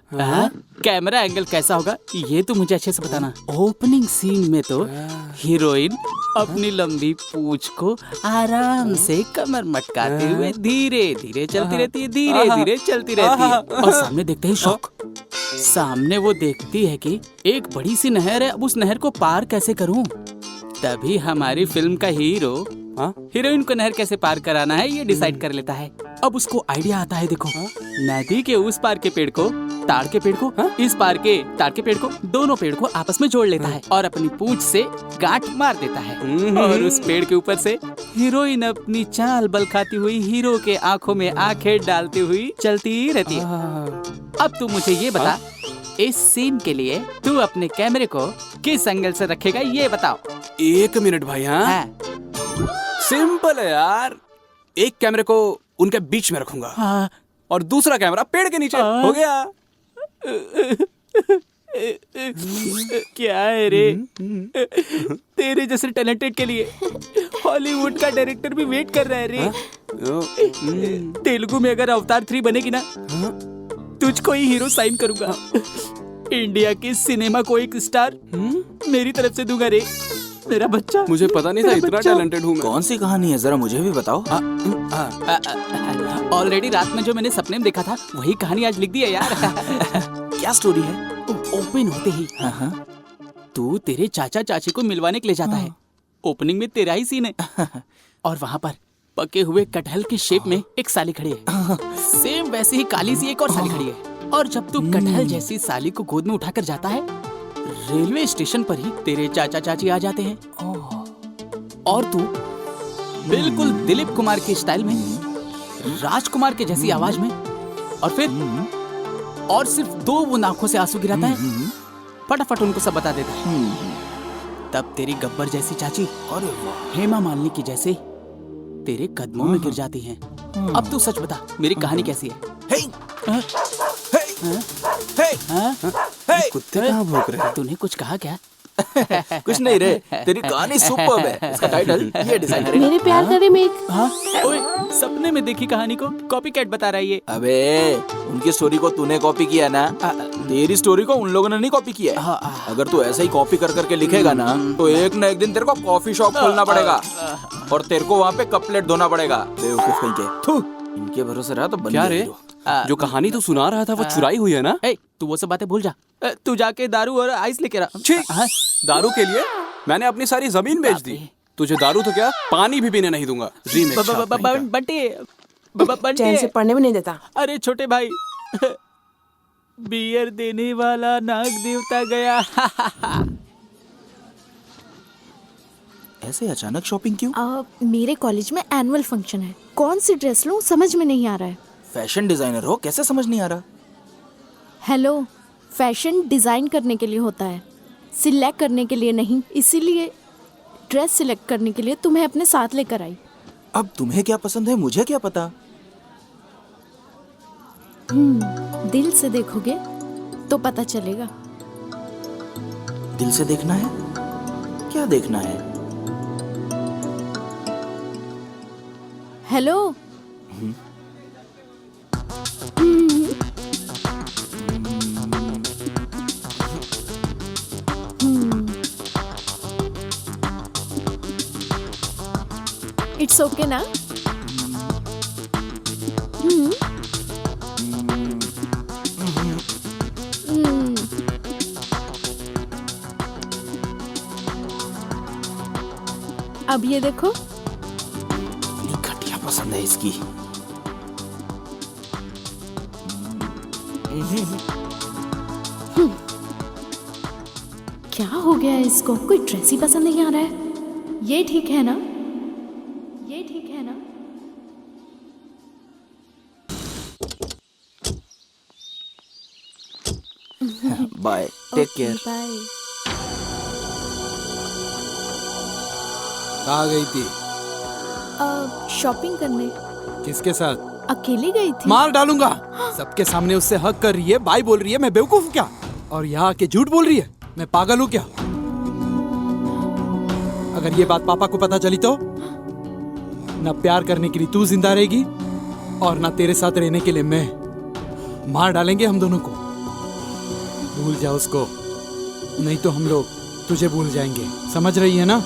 कैमरा एंगल कैसा होगा ये तो मुझे अच्छे से बताना। ओपनिंग सीन में तो हीरोइन अपनी लंबी पूंछ को आराम से कमर मटकाते हुए धीरे धीरे चलती रहती है, धीरे धीरे चलती रहती है। और सामने देखते ही शौक। सामने वो देखती है कि एक बड़ी सी नहर है, अब उस नहर को पार कैसे करूं। तभी हमारी फिल्म का हीरो हीरोइन को नहर कैसे पार कराना है ये डिसाइड कर लेता है। अब उसको आइडिया आता है, देखो नदी के उस पार के पेड़ को, ताड़ के पेड़ को, इस पार के ताड़ के पेड़ को, दोनों पेड़ को आपस में जोड़ लेता है और अपनी पूंछ से गांठ मार देता है। और उस पेड़ के ऊपर से हीरोइन अपनी चाल बल खाती हुई हीरो के आंखों में आंखें डालती हुई चलती रहती है। अब तू मुझे ये बता, इस सीन के लिए तू अपने कैमरे को किस एंगल से रखेगा ये बताओ। 1 मिनट भाई। सिंपल है यार, एक कैमरे को उनके बीच में रखूंगा और दूसरा कैमरा पेड़ के नीचे। हो गया। क्या है रे, तेरे जैसे टैलेंटेड के लिए हॉलीवुड का डायरेक्टर भी वेट कर रहा है रे। तेलुगु में अगर अवतार 3 बनेगी ना, तुझको ही हीरो साइन करूंगा। इंडिया की सिनेमा को एक स्टार मेरी तरफ से दूंगा रे, मेरा बच्चा। मुझे पता नहीं था इतना टैलेंटेड हूँ मैं। कौन सी कहानी है, जरा मुझे भी बताओ। ऑलरेडी रात में जो मैंने सपने में देखा था वही कहानी आज लिख दी है यार। क्या स्टोरी है? ओपन होते ही तू तेरे चाचा चाची को मिलवाने के लिए जाता है। ओपनिंग में तेरा ही सीन है और वहाँ पर पके हुए कटहल के शेप में एक साली खड़ी है। सेम वैसे ही काली सी एक और साली खड़ी है। और जब तू कटहल जैसी साली को गोद में उठाकर जाता है, रेलवे स्टेशन पर ही तेरे चाचा चाची आ जाते हैं और तू बिल्कुल दिलीप कुमार के स्टाइल में, राजकुमार के जैसी आवाज में, और फिर और सिर्फ 2 बूंद आंखों से आंसू गिराता है, फटाफट उनको सब बता देता है। तब तेरी गब्बर जैसी चाची और हेमा मालिनी की जैसे तेरे कदमों में गिर जाती हैं। अब तू सच बता, मेरी कहानी कैसी है? कुत्ते कहाँ भौंक रहे हैं? तूने कुछ कहा क्या? कुछ नहीं रे, तेरी कहानी सुपर्ब है। इसका टाइटल ये डिसाइड करेगा। मेरे प्यार करे में ओए, सपने में देखी कहानी को कॉपीकैट बता रहा है ये। अबे, उनकी स्टोरी को तूने कॉपी किया ना, तेरी स्टोरी को उन लोगों ने नहीं कॉपी किया है। अगर तू ऐसे ही कॉपी कर करके लिखेगा ना, तो एक ना एक दिन तेरे को कॉफी शॉप खोलना पड़ेगा और तेरे को वहाँ पे कप प्लेट धोना पड़ेगा। बेवकूफ कहीं के। इनके भरोसे रहा तो बन क्या गया रे, हीरो। जो कहानी तू सुना रहा था वो चुराई हुई है ना? तू वो सब बातें भूल जा। तू जाके दारू और आइस लेके आ। दारू के लिए मैंने अपनी सारी जमीन बेच दी। तुझे दारू तो क्या, पानी भी पीने नहीं दूंगा। बंटे चैन से पढ़ने में नहीं देता। अरे छोटे भाई, बियर देने वाला नाग देवता गया। ऐसे अचानक शॉपिंग क्यों? मेरे कॉलेज में एनुअल फंक्शन है, कौन सी ड्रेस लूं समझ में नहीं आ रहा है। फैशन डिजाइनर हो, कैसे समझ नहीं आ रहा? हेलो, फैशन डिजाइन करने के लिए होता है, सिलेक्ट करने के लिए नहीं। इसीलिए ड्रेस सिलेक्ट करने के लिए तुम्हें अपने साथ लेकर आई। अब तुम्हें क्या पसंद है मुझे क्या पता? दिल से देखोगे तो पता चलेगा। दिल से देखना है? क्या देखना है? हेलो। इट्स ओके ना? अब ये देखो। इतनी घटिया पसंद है इसकी। क्या हो गया है इसको? कोई ड्रेस ही पसंद नहीं आ रहा है। ये ठीक है ना? ये ठीक है ना? Bye, take care. बाय। कहाँ गई थी? शॉपिंग करने। किसके साथ? अकेली गई थी। मार डालूंगा। सबके सामने उससे हक कर रही है, बाय बोल रही है। मैं बेवकूफ हूँ क्या? और यहाँ आके झूठ बोल रही है। मैं पागल हूँ क्या? अगर ये बात पापा को पता चली तो ना प्यार करने के लिए तू जिंदा रहेगी और ना तेरे साथ रहने के लिए मैं। मार डालेंगे हम दोनों को। भूल जा उसको, नहीं तो हम लोग तुझे भूल जाएंगे। समझ रही है ना?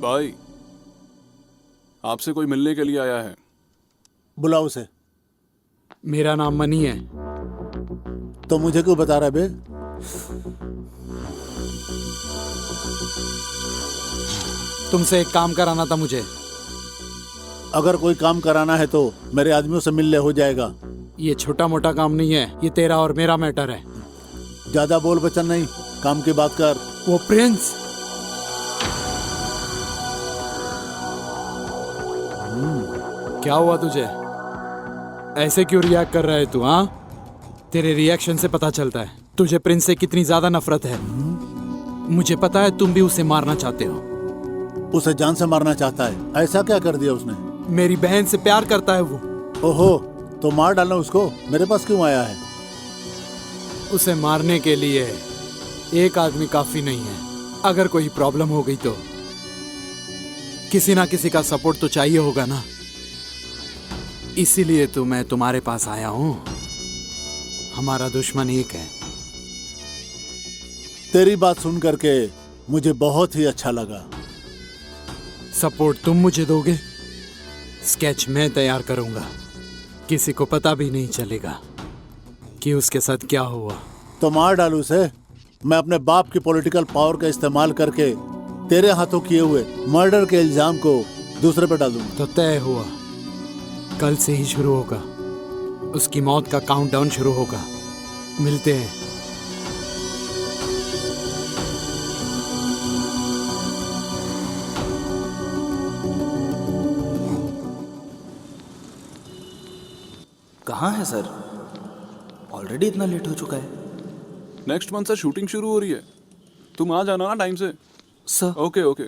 भाई, आपसे कोई मिलने के लिए आया है। बुलाओ उसे। मेरा नाम मनी है। तो मुझे क्यों बता रहा है बे? तुमसे एक काम कराना था मुझे। अगर कोई काम कराना है तो मेरे आदमियों से मिल ले, हो जाएगा। ये छोटा मोटा काम नहीं है, ये तेरा और मेरा मैटर है। ज्यादा बोल बचन नहीं, काम की बात कर। वो प्रिंस। क्या हुआ तुझे? ऐसे क्यों रिएक्ट कर रहा है तू? हाँ, तेरे रिएक्शन से पता चलता है तुझे प्रिंस से कितनी ज्यादा नफरत है। मुझे पता है तुम भी उसे मारना चाहते हो। उसे जान से मारना चाहता है? ऐसा क्या कर दिया उसने? मेरी बहन से प्यार करता है वो। ओहो, तो मार डालना उसको। मेरे पास क्यों आया है? उसे मारने के लिए एक आदमी काफी नहीं है। अगर कोई प्रॉब्लम हो गई तो किसी ना किसी का सपोर्ट तो चाहिए होगा ना। इसीलिए तो मैं तुम्हारे पास आया हूं। हमारा दुश्मन एक है। तेरी बात सुन करके मुझे बहुत ही अच्छा लगा। सपोर्ट तुम मुझे दोगे, स्केच मैं तैयार करूंगा। किसी को पता भी नहीं चलेगा कि उसके साथ क्या हुआ। तो मार डालू उसे। मैं अपने बाप की पॉलिटिकल पावर का इस्तेमाल करके तेरे हाथों किए हुए मर्डर के इल्जाम को दूसरे पे डाल दूंगा। तो तय हुआ, कल से ही शुरू होगा। उसकी मौत का काउंटडाउन शुरू होगा। मिलते हैं। कहाँ है सर? ऑलरेडी इतना लेट हो चुका है। नेक्स्ट मंथ से शूटिंग शुरू हो रही है, तुम आ जाना ना टाइम से। सर। Okay okay.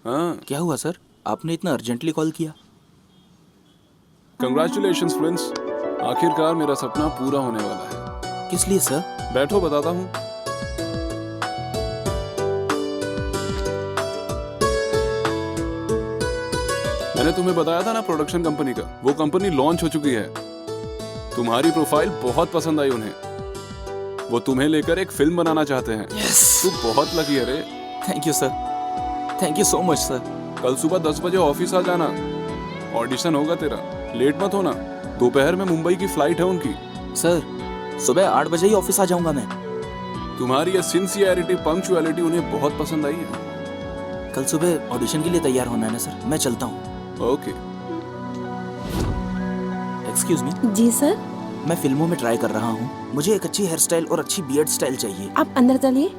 हाँ, क्या हुआ सर? आपने इतना अर्जेंटली कॉल किया? कंग्रेचुलेशंस फ्रेंड्स, आखिरकार मेरा सपना पूरा होने वाला है। किस लिए सर? बैठो बताता हूँ। मैंने तुम्हें बताया था ना प्रोडक्शन कंपनी का, वो कंपनी लॉन्च हो चुकी है। तुम्हारी प्रोफाइल बहुत पसंद आई उन्हें। वो तुम्हें लेकर एक फिल्म बनाना चाहते हैं। तू बहुत लकी है रे। Thank you sir, thank you so much sir. कल सुबह 10 बजे ऑफिस आ जाना, ऑडिशन होगा तेरा। लेट मत होना, दोपहर में मुंबई की फ्लाइट है उनकी। सर, सुबह 8 बजे ही ऑफिस आ जाऊंगा मैं। तुम्हारी ये सिंसियरिटी, पंक्चुअलिटी उन्हें बहुत पसंद आई है। कल सुबह ऑडिशन के लिए तैयार होना है ना सर? मैं चलता हूँ। ओके। Excuse me. जी सर। मैं फिल्मों में ट्राई कर रहा हूँ। मुझे एक अच्छी हेयर स्टाइल और अच्छी बियर्ड स्टाइल चाहिए। आप अंदर चलिए।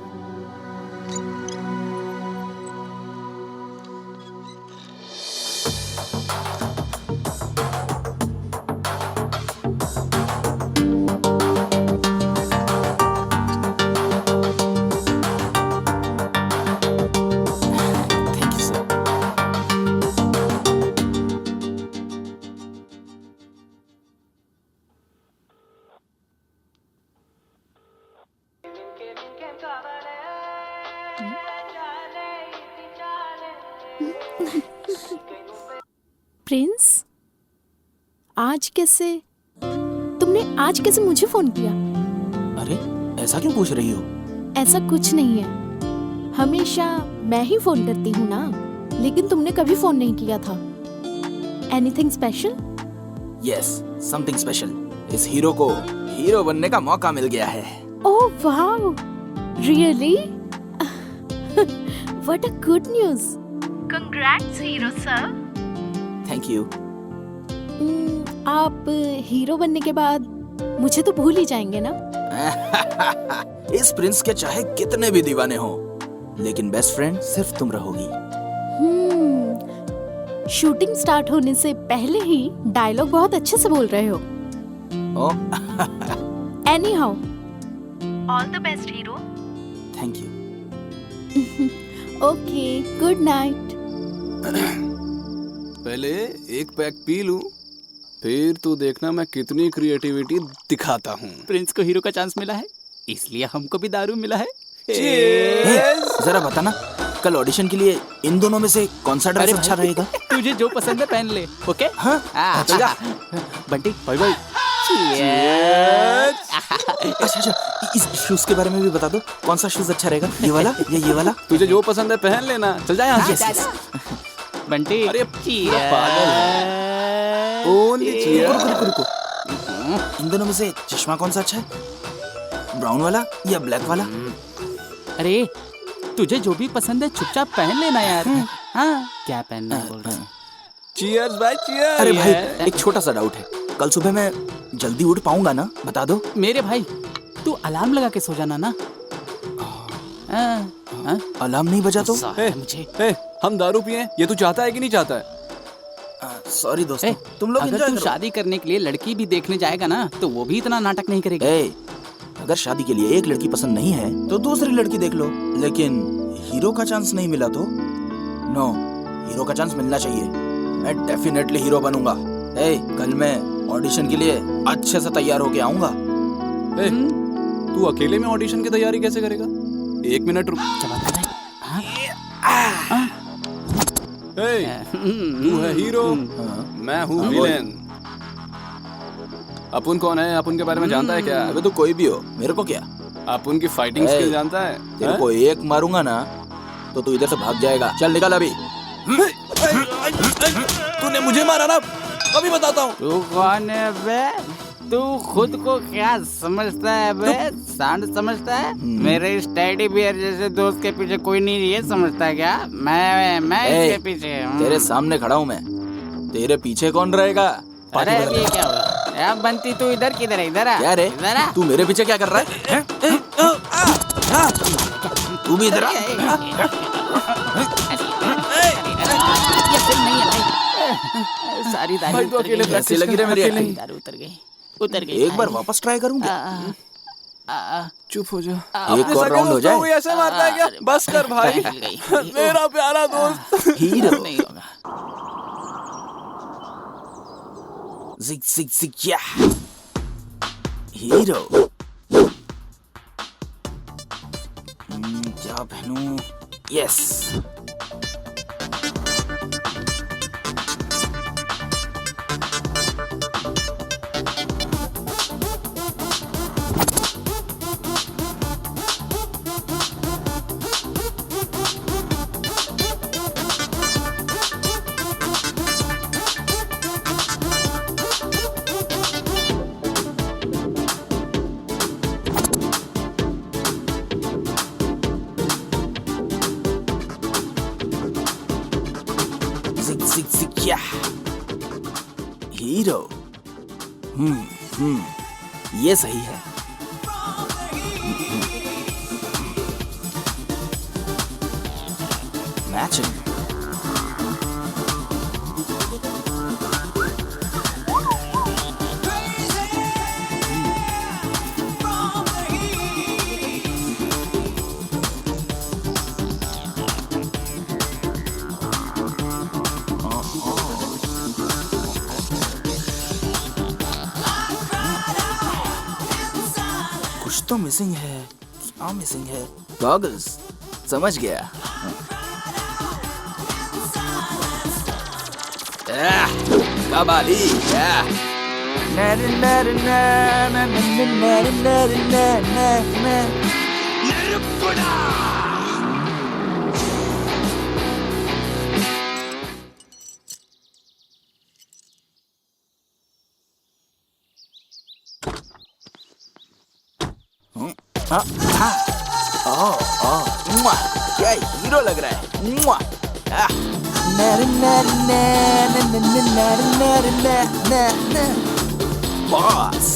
प्रिंस, तुमने आज कैसे मुझे फोन किया? अरे ऐसा क्यों पूछ रही हो? ऐसा कुछ नहीं है, हमेशा मैं ही फोन करती हूँ ना, लेकिन तुमने कभी फोन नहीं किया था। Anything special? Yes, something special. इस हीरो को हीरो बनने का मौका मिल गया है। Oh wow, really? What a good news. Congrats hero sir. Thank you. आप हीरो बनने के बाद मुझे तो भूल ही जाएंगे ना? इस प्रिंस के चाहे कितने भी दीवाने हो, लेकिन बेस्ट फ्रेंड सिर्फ तुम रहोगी। शूटिंग स्टार्ट होने से पहले ही डायलॉग बहुत अच्छे से बोल रहे हो। Any how, all the best hero. Thank you. Okay, good night. पहले एक पैक पी लूं, फिर तू देखना मैं कितनी क्रिएटिविटी दिखाता हूँ। प्रिंस को हीरो का चांस मिला है, इसलिए हमको भी दारू मिला है। जरा बताना, कल ऑडिशन के लिए इन दोनों में से कौन सा ड्रेस अच्छा रहेगा? तुझे जो पसंद है पहन ले। ओके? हाँ, चल जा। Bunty, bye bye. अच्छा, इस शूज के बारे में भी बता दो, कौन सा शूज अच्छा रहेगा? ये वाला या ये वाला? तुझे जो पसंद है पहन लेना। चल जा यहाँ से। बंटी, अरे पागल है। ओनली रुको। इन दोनों में से चश्मा कौन सा अच्छा है? ब्राउन वाला या ब्लैक वाला? अरे तुझे जो भी पसंद है चुपचाप पहन लेना यार। हाँ, क्या पहनना बोल रहा है? चीयर्स भाई, चीयर्स। अरे भाई, एक छोटा सा डाउट है, कल सुबह मैं जल्दी उठ पाऊंगा ना? बता दो। मेरे भाई, तू अलार्म लगा के सो जाना ना। अलार्म नहीं बजा तो? मुझे हम दारू पिए, ये तू चाहता है कि नहीं चाहता है? सॉरी दोस्तों, तुम लोग अगर तू शादी करने के लिए लड़की भी देखने जाएगा ना, तो वो भी इतना नाटक नहीं करेगी। अगर शादी के लिए एक लड़की पसंद नहीं है तो दूसरी लड़की देख लो, लेकिन हीरो का चांस नहीं मिला तो? नो, हीरो का चांस मिलना चाहिए। मैं डेफिनेटली हीरो बनूंगा। कल मैं ऑडिशन के लिए अच्छे से तैयार होके आऊंगा। तू अकेले में ऑडिशन की तैयारी कैसे करेगा? एक मिनट रुक। तू है हीरो, मैं हूँ विलेन। अपुन कौन है? अपुन के बारे में जानता है क्या? अबे तो कोई भी हो, मेरे को क्या? अपुन की फाइटिंग स्किल जानता है? तेरे को एक मारूंगा ना तो तू इधर से भाग जाएगा। चल निकल अभी। तूने मुझे मारा ना, अभी बताता हूँ। तू कौन है बे? तू खुद को क्या समझता है बे? सांड समझता है? मेरे इस टेडी बियर जैसे दोस्त के पीछे कोई नहीं ये समझता है क्या? मैं इसके पीछे हूँ। तेरे सामने खड़ा हूँ मैं, तेरे पीछे कौन रहेगा? अरे अब ये क्या हुआ? अब बंटी तू इधर किधर है? इधर आ। क्या रे? इधर आ। तू मेरे पीछे क्या कर रहा है? तू भी इधर आ। ये फिल्म नहीं है भाई। सारी दारू भाई, तो उतर अकेले गई। कैसी लगी रे मेरी एक्टिंग? दारू उतर गई। एक बार वापस ट्राई करूंगी। चुप हो जा। एक और राउंड हो जाए। ऐसे मारता है क्या? बस कर भाई। मेरा प्यारा दोस्त हीरो नहीं होगा। जिग जिग जिग या हीरो। क्या पहनूं? यस, क्या हीरो। ये सही है। मैचिंग। तो मिसिंग है। क्या मिसिंग है? गॉगल्स। समझ गया। कबाली क्या हीरो लग रहा है। बॉस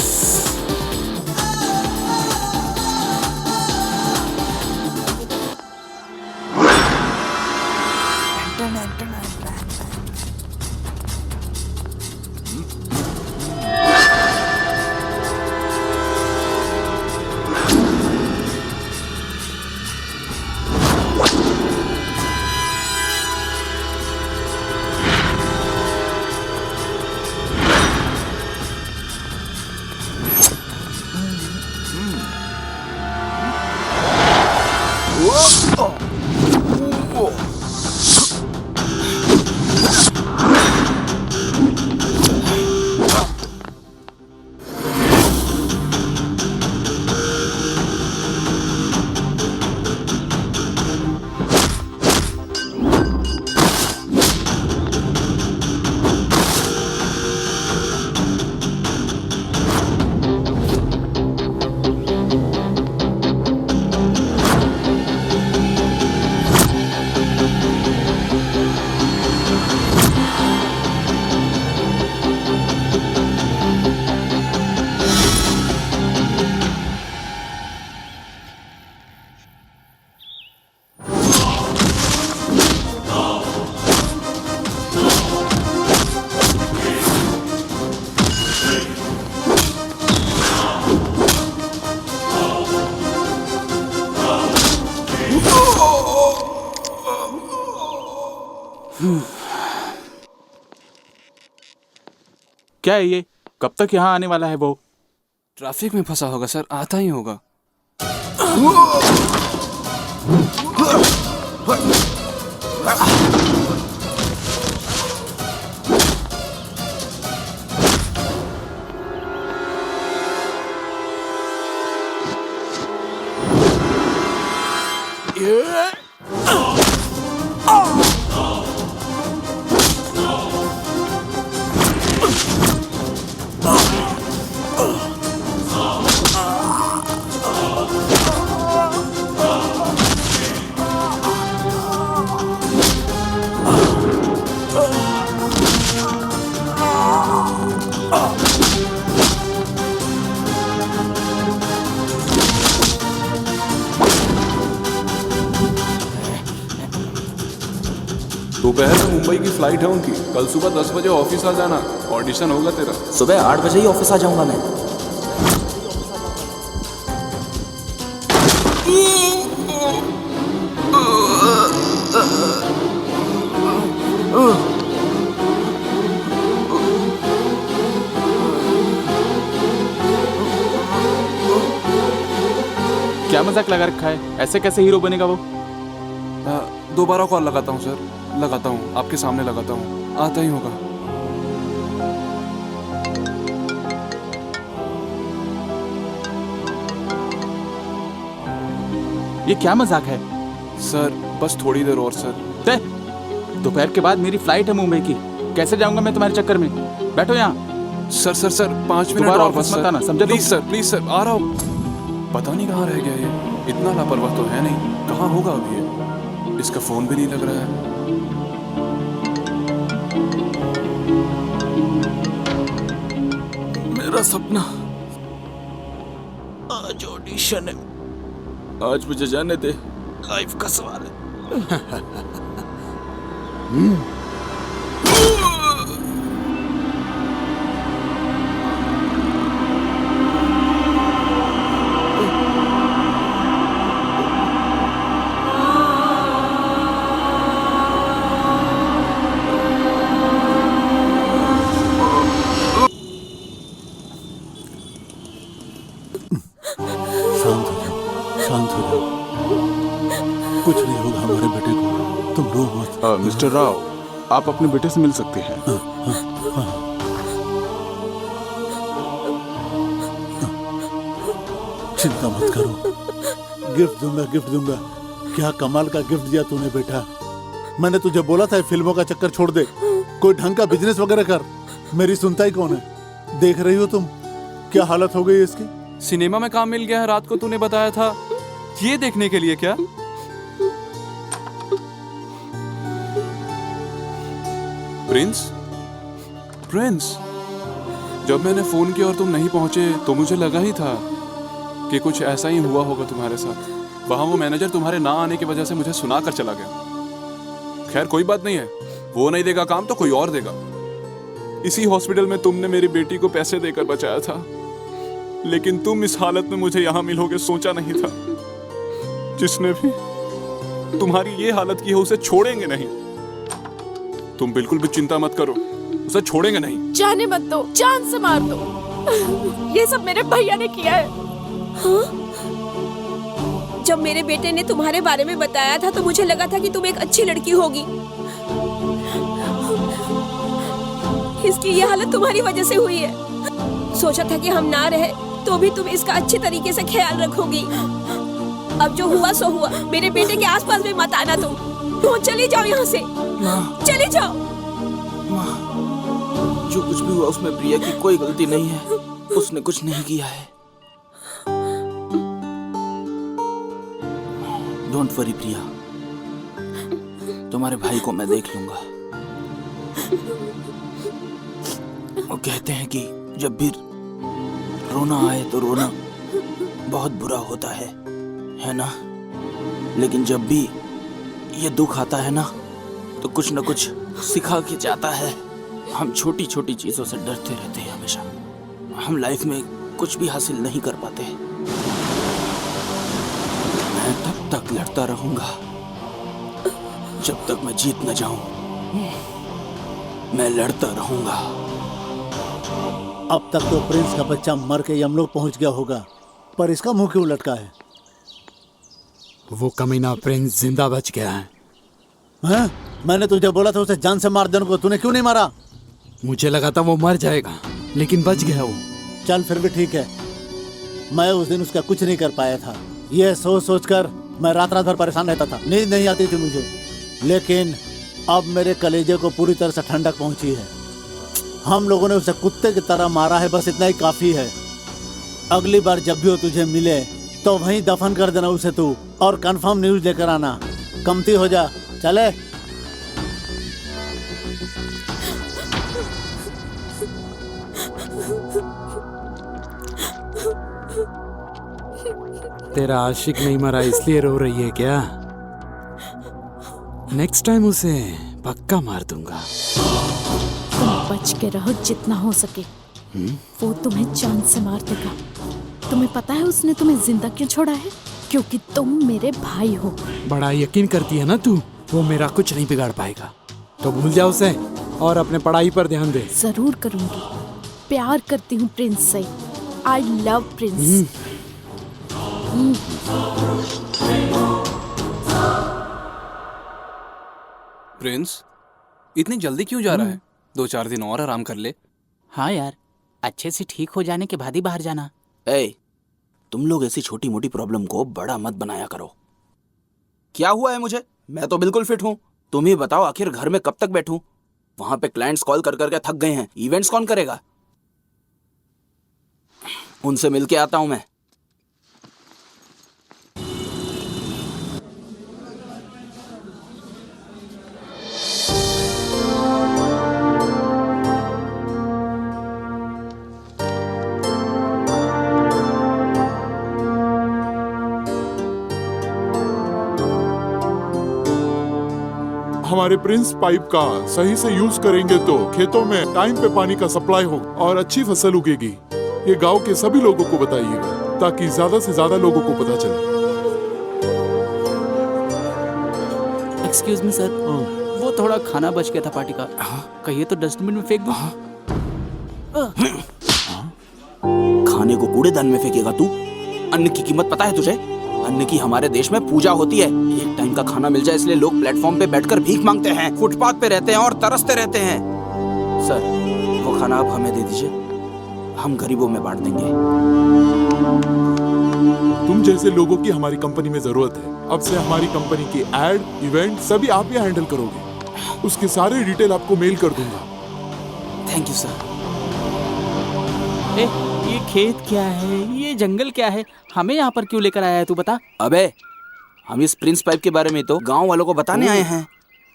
क्या है ये? कब तक यहाँ आने वाला है वो? ट्रैफिक में फंसा होगा सर, आता ही होगा। दोपहर में मुंबई की फ्लाइट है उनकी, कल सुबह 10 बजे ऑफिस आ जाना, ऑडिशन होगा तेरा। सुबह 8 बजे ही ऑफिस आ जाऊंगा मैं। क्या मजाक लगा रखा है? ऐसे कैसे हीरो बनेगा वो? दोबारा कॉल लगाता हूँ सर, लगाता हूँ, आपके सामने लगाता हूँ, आता ही होगा। ये क्या मजाक है? सर बस थोड़ी देर और सर। दोपहर के बाद मेरी फ्लाइट है मुंबई की, कैसे जाऊंगा मैं तुम्हारे चक्कर में? बैठो यहाँ। सर सर सर 5 मिनट और बस सर। आना, समझे? प्लीज सर आ रहा हूँ। पता नहीं कहाँ रह गया ये, इतना लापरवाह तो है नहीं, कहाँ होगा अभी ये? इसका फोन भी नहीं लग रहा है। मेरा सपना, आज ऑडिशन है, आज मुझे जाने दे, लाइफ का सवाल है। शांत हो जाओ, कुछ नहीं होगा हमारे बेटे को, तुम रो मत। मिस्टर राव, आप अपने बेटे से मिल सकते हैं। चिंता मत करो, गिफ्ट दूंगा। क्या कमाल का गिफ्ट दिया तूने बेटा। मैंने तुझे बोला था फिल्मों का चक्कर छोड़ दे, कोई ढंग का बिजनेस वगैरह कर। मेरी सुनता ही कौन है। देख रही हो तुम क्या हालत हो गई इसकी। सिनेमा में काम मिल गया है, रात को तूने बताया था, ये देखने के लिए क्या? प्रिंस, जब मैंने फोन किया और तुम नहीं पहुंचे तो मुझे लगा ही था कि कुछ ऐसा ही हुआ होगा तुम्हारे साथ। वहां वो मैनेजर तुम्हारे ना आने की वजह से मुझे सुना कर चला गया। खैर कोई बात नहीं है, वो नहीं देगा काम तो कोई और देगा। इसी हॉस्पिटल में तुमने मेरी बेटी को पैसे देकर बचाया था, लेकिन तुम इस हालत में मुझे यहां मिलोगे सोचा नहीं था। जिसने भी तुम्हारी ये हालत की है उसे छोड़ेंगे नहीं। तुम बिल्कुल भी चिंता मत करो, उसे छोड़ेंगे नहीं। जाने मत दो, जान से मार दो। ये सब मेरे भैया ने किया है। हाँ? जब मेरे बेटे ने तुम्हारे बारे में बताया था तो मुझे लगा था कि तुम एक अच्छी लड़की होगी। इसकी ये हालत तुम्हारी वजह से हुई है। सोचा था कि हम ना रहे तो भी तुम इसका अच्छे तरीके से ख्याल रखोगी। अब जो हुआ सो हुआ। मेरे बेटे के आसपास भी मत आना तुम चली जाओ यहाँ से, चली जाओ। जो कुछ भी हुआ उसमें प्रिया की कोई गलती नहीं है, उसने कुछ नहीं किया है। डोंट वरी प्रिया, तुम्हारे भाई को मैं देख लूंगा। वो कहते हैं कि जब भी रोना आए तो रोना बहुत बुरा होता है ना? लेकिन जब भी ये दुख आता है ना तो कुछ न कुछ सिखा के जाता है। हम छोटी छोटी चीजों से डरते रहते हैं हमेशा। हम लाइफ में कुछ भी हासिल नहीं कर पाते। मैं तब तक लड़ता रहूंगा जब तक मैं जीत न जाऊं। मैं लड़ता रहूंगा। अब तक तो प्रिंस का बच्चा मर के यमलोक पहुंच गया होगा, पर इसका मुंह क्यों लटका है? वो कमीना प्रिंस जिंदा बच गया है। हाँ? मैंने तुझे बोला था उसे जान से मार देने को, तूने क्यों नहीं मारा? मुझे लगा था वो मर जाएगा, लेकिन बच गया वो। चल फिर भी ठीक है। मैं उस दिन उसका कुछ नहीं कर पाया था। ये सोच सोच कर मैं रात रात भर परेशान रहता था, नींद नहीं आती थी मुझे। लेकिन अब मेरे कलेजे को पूरी तरह से ठंडक पहुंची है। हम लोगों ने उसे कुत्ते की तरह मारा है, बस इतना ही काफी है। अगली बार जब भी वो तुझे मिले तो वहीं दफन कर देना उसे तू, और कंफर्म न्यूज लेकर आना। कमती हो जा, चले। तेरा आशिक नहीं मरा इसलिए रो रही है क्या? नेक्स्ट टाइम उसे पक्का मार दूंगा। तुम बच के रहो जितना हो सके। वो तुम्हें जान से मार देगा। तुम्हें पता है उसने तुम्हें जिंदा क्यों छोड़ा है? क्योंकि तुम मेरे भाई हो। बड़ा यकीन करती है ना तू, वो मेरा कुछ नहीं बिगाड़ पाएगा। तो भूल जा उसे और अपने पढ़ाई पर ध्यान दे। जरूर करूंगी। प्यार करती हूँ प्रिंस से। I love Prince. प्रिंस, इतनी जल्दी क्यों जा रहा है? 2-4 दिन और आराम कर ले। हाँ यार, अच्छे से ठीक हो जाने के बाद ही बाहर जाना। तुम लोग ऐसी छोटी मोटी प्रॉब्लम को बड़ा मत बनाया करो। क्या हुआ है मुझे? मैं तो बिल्कुल फिट हूँ। तुम ही बताओ, आखिर घर में कब तक बैठूं? वहां पे क्लाइंट्स कॉल कर करके थक गए हैं। इवेंट्स कौन करेगा? उनसे मिलके आता हूं मैं। हमारे प्रिंस पाइप का सही से यूज करेंगे तो खेतों में टाइम पे पानी का सप्लाई हो और अच्छी फसल उगेगी। ये गांव के सभी लोगों को बताइएगा ताकि ज्यादा से ज्यादा लोगों को पता चले। एक्सक्यूज मी सर, वो थोड़ा खाना बच गया था पार्टी का। कहिए तो डस्टबिन में फेंक दूं। खाने को कूड़ेदान में फेंकेगा तू? अन्न की कीमत पता है तुझे? अन्न की हमारे देश में पूजा होती है। एक टाइम का खाना मिल जाए इसलिए लोग प्लेटफॉर्म पे बैठकर भीख मांगते हैं, फुटपाथ पे रहते हैं और तरसते रहते हैं। सर वो खाना आप हमें दे दीजिए, हम गरीबों में बांट देंगे। तुम जैसे लोगों की हमारी कंपनी में जरूरत है। अब से हमारी कंपनी की एड, इवेंट सभी आप ही हैंडल करोगे। उसके सारे डिटेल आपको मेल कर दूंगा। Thank you sir. ये खेत क्या है, ये जंगल क्या है, हमें यहाँ पर क्यों लेकर आया है तू बता। अबे हम इस प्रिंस पाइप के बारे में तो गांव वालों को बताने आए हैं।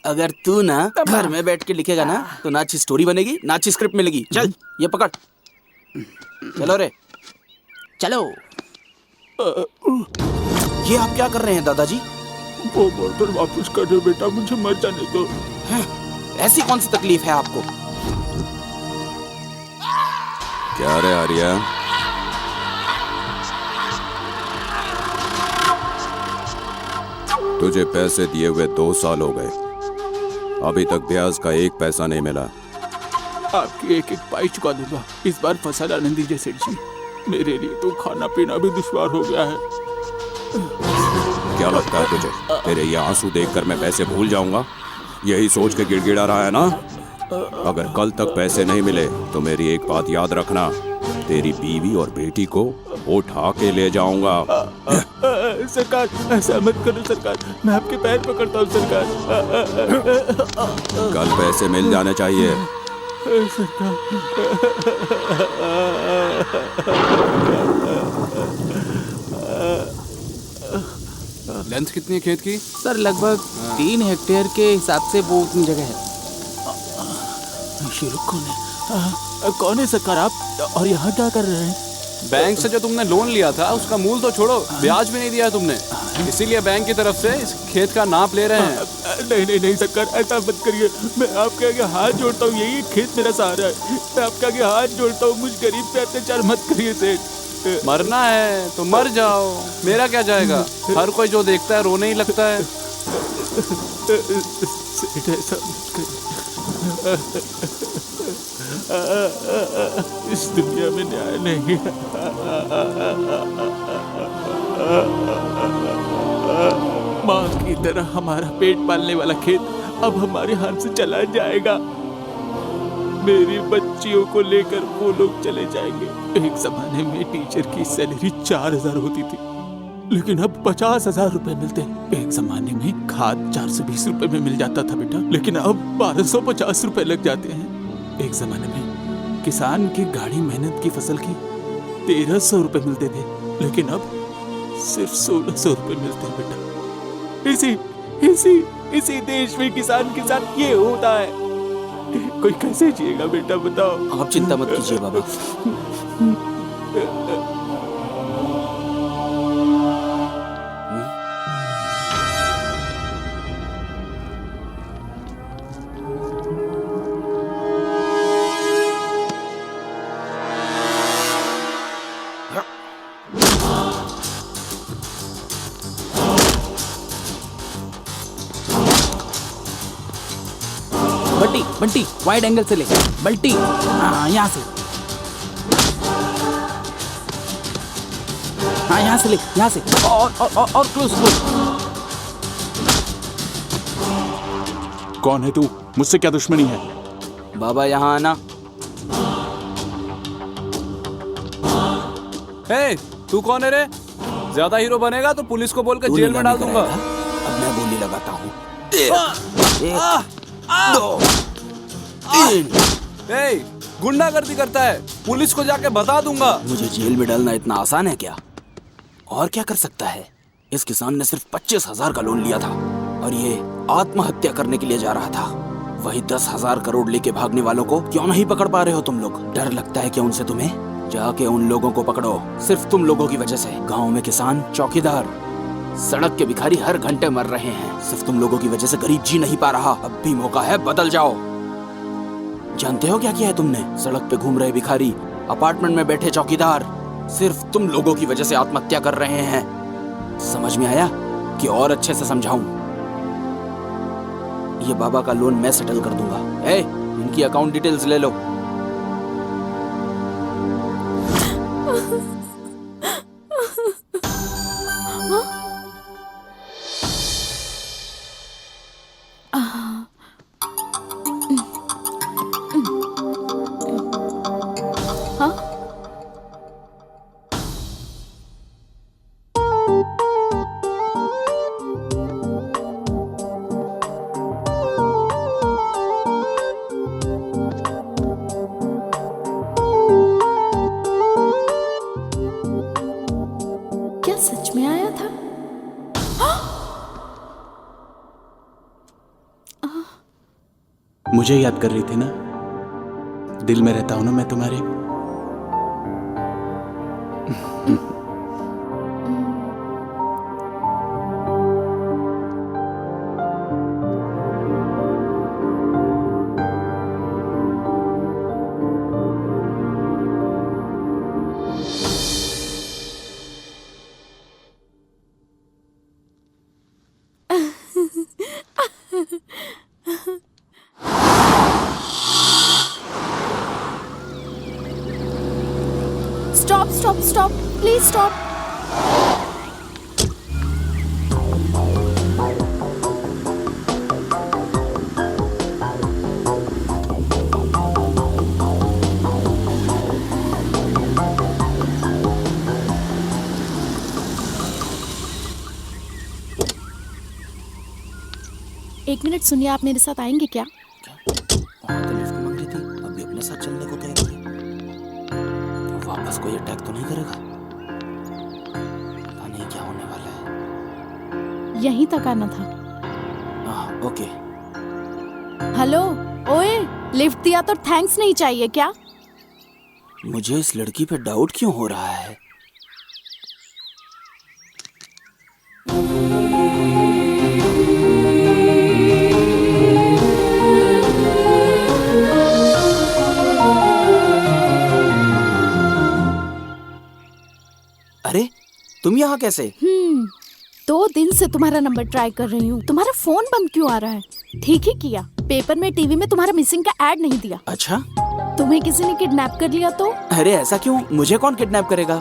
अगर तू ना घर में बैठ के लिखेगा ना तो ना अच्छी स्टोरी बनेगी ना अच्छी स्क्रिप्ट मिलेगी। चल ये पकड़, चलो रे चलो। ये आप क्या कर रहे हैं दादाजी? वो बोतल वापस कर दो बेटा, मुझे मर जाने दो। ऐसी कौन सी तकलीफ है आपको? क्या रे आर्या, तुझे पैसे दिए हुए 2 साल हो गए, अभी तक ब्याज का 1 पैसा नहीं मिला। आपकी एक एक पाई चुका दूंगा, इस बार फसल आनंद दीजिए सेठ जी। मेरे लिए तो खाना पीना भी दुश्वार हो गया है। क्या लगता है तुझे तेरे ये आंसू देखकर मैं पैसे भूल जाऊंगा? यही सोच के गिड़गिड़ा रहा है ना? अगर कल तक पैसे नहीं मिले तो मेरी एक बात याद रखना, तेरी बीवी और बेटी को उठा के ले जाऊंगा। सरकार ऐसा मत करो सरकार, मैं आपके पैर पकड़ता हूँ सरकार। कल पैसे मिल जाने चाहिए। लेंथ कितनी है खेत की? सर लगभग 3 हेक्टेयर के हिसाब से वो उतनी जगह है। कौन है सरकार आप, और यहाँ क्या कर रहे हैं? बैंक से जो तुमने लोन लिया था उसका मूल तो छोड़ो, ब्याज भी नहीं दिया तुमने, इसीलिए बैंक की तरफ से इस खेत का नाप ले रहे हैं। नहीं सरकार, ऐसा मत करिए, मैं आपके आगे हाथ जोड़ता हूँ, यही खेत मेरा सहारा है। मैं आपके आगे हाथ जोड़ता हूँ, मुझ गरीब पे अत्याचार मत करिए सेठ। मरना है तो मर जाओ, मेरा क्या जाएगा। हर कोई जो देखता है रोने ही लगता है। सेठ ऐसा मत करिए, इस दुनिया में न्याय नहीं है। माँ की तरह हमारा पेट पालने वाला खेत अब हमारे हाथ से चला जाएगा। मेरी बच्चियों को लेकर वो लोग चले जाएंगे। एक जमाने में टीचर की सैलरी 4000 होती थी, लेकिन अब 50,000 रुपए मिलते हैं। एक जमाने में खाद 420 रुपए में मिल जाता था बेटा, लेकिन अब 1250 रुपए लग जाते हैं। एक जमाने में किसान की गाढ़ी मेहनत की फसल की 1300 रुपए मिलते थे, लेकिन अब सिर्फ 1600 रुपए मिलते हैं बेटा। इसी देश में किसान के साथ ये होता है। कोई कैसे जिएगा बेटा, बताओ। आप चिंता मत कीजिए बाबा। बंटी वाइड एंगल से ले, बल्टी। हाँ यहाँ से, हाँ यहाँ से ले, यहाँ से और क्लोज। कौन है तू? मुझसे क्या दुश्मनी है? बाबा यहाँ आना। हे, तू कौन है रे? ज्यादा हीरो बनेगा तो पुलिस को बोलकर जेल में डाल दूंगा। अब मैं बोली लगाता हूँ। 1 2 3। गुंडागर्दी करता है, पुलिस को जाके बता दूंगा। मुझे जेल में डालना इतना आसान है क्या? और क्या कर सकता है? इस किसान ने सिर्फ 25,000 का लोन लिया था और ये आत्महत्या करने के लिए जा रहा था। वही 10,000 करोड़ लेके भागने वालों को क्यों नहीं पकड़ पा रहे हो तुम लोग? डर लगता है क्या उनसे तुम्हें? जाके उन लोगों को पकड़ो। सिर्फ तुम लोगों की वजह से गाँव में किसान, चौकीदार, सड़क के भिखारी हर घंटे मर रहे हैं। सिर्फ तुम लोगों की वजह से गरीब जी नहीं पा रहा। अब भी मौका है, बदल जाओ। जानते हो क्या किया है तुमने? सड़क पे घूम रहे भिखारी, अपार्टमेंट में बैठे चौकीदार सिर्फ तुम लोगों की वजह से आत्महत्या कर रहे हैं। समझ में आया कि और अच्छे से समझाऊं? ये बाबा का लोन मैं सेटल कर दूंगा। इनकी अकाउंट डिटेल्स ले लो। मुझे याद कर रही थी ना, दिल में रहता हूं ना मैं तुम्हारे। Stop stop stop, please stop. एक मिनट सुनिए, आप मेरे साथ आएंगे क्या? वहाँ तो लिफ्ट मांग रही थी, अभी अपने साथ चलने को कह रही है। वापस कोई अटैक तो नहीं करेगा? पता नहीं क्या होने वाला है। यहीं तक आना था। ओके। हेलो, ओए, लिफ्ट दिया तो थैंक्स नहीं चाहिए क्या? मुझे इस लड़की पे डाउट क्यों हो रहा है? अरे तुम यहाँ कैसे? 2 दिन से तुम्हारा नंबर ट्राई कर रही हूँ, तुम्हारा फोन बंद क्यों आ रहा है? ठीक ही किया, पेपर में टीवी में तुम्हारा मिसिंग का ऐड नहीं दिया। अच्छा, तुम्हें किसी ने किडनैप कर लिया तो? अरे ऐसा क्यों? मुझे कौन किडनैप करेगा?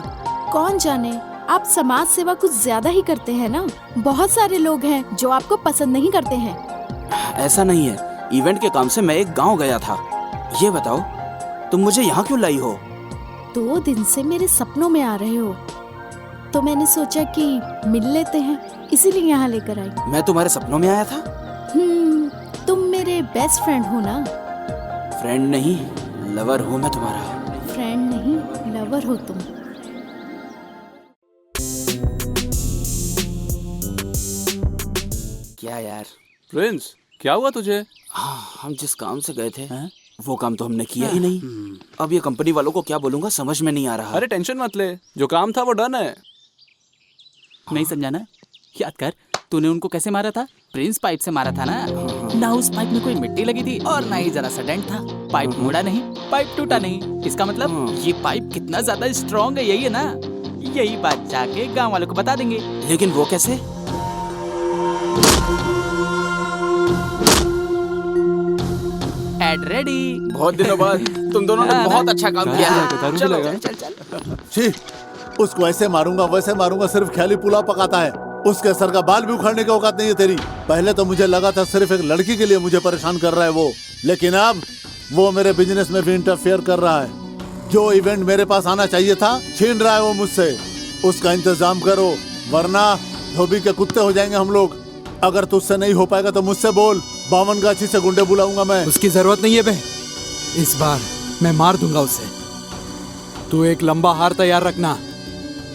कौन जाने, आप समाज सेवा कुछ ज्यादा ही करते हैं ना। बहुत सारे लोग हैं जो आपको पसंद नहीं करते हैं। ऐसा नहीं है, इवेंट के काम से मैं एक गांव गया था। ये बताओ तुम मुझे यहाँ क्यों लाई हो? 2 दिन से मेरे सपनों में आ रहे हो, तो मैंने सोचा कि मिल लेते हैं, इसीलिए यहाँ लेकर आई। मैं तुम्हारे सपनों में आया था? तुम मेरे बेस्ट फ्रेंड हो ना? फ्रेंड नहीं, लवर हूँ मैं तुम्हारा। फ्रेंड नहीं, लवर हो तुम। क्या यार प्रिंस, क्या हुआ तुझे? हाँ, हम जिस काम से गए थे वो काम तो हमने किया ही नहीं। अब ये कंपनी वालों को क्या बोलूंगा समझ में नहीं आ रहा। अरे टेंशन मत ले, जो काम था वो डन है। नहीं समझाना, याद कर तूने उनको कैसे मारा था? प्रिंस पाइप से मारा था ना। ना उस पाइप में कोई मिट्टी लगी थी और ना ही जरा सा डेंट था। पाइप मुड़ा नहीं, पाइप टूटा नहीं। इसका मतलब ये पाइप कितना ज्यादा स्ट्रॉन्ग है, यही है ना? यही बात जाके गांव वालों को बता देंगे। लेकिन वो कैसे? Ad ready. बहुत दिनों बाद तुम दोनों ने बहुत अच्छा काम किया। चलो चल चल। छी, उसको ऐसे मारूंगा वैसे मारूंगा, सिर्फ ख्याली पुलाव पकाता है। उसके सर का बाल भी उखाड़ने की औकात नहीं है तेरी। पहले तो मुझे लगा था सिर्फ एक लड़की के लिए मुझे परेशान कर रहा है वो, लेकिन अब वो मेरे बिजनेस में भी इंटरफेयर कर रहा है। जो इवेंट मेरे पास आना चाहिए था छीन रहा है वो मुझसे। उसका इंतजाम करो, वरना धोबी के कुत्ते हो जाएंगे हम लोग। अगर तुझसे नहीं हो पाएगा तो मुझसे बोल, 52 गाछी से गुंडे बुलाऊंगा मैं। उसकी जरूरत नहीं है बे, इस बार मैं मार दूंगा उसे। तू एक लंबा हार तैयार रखना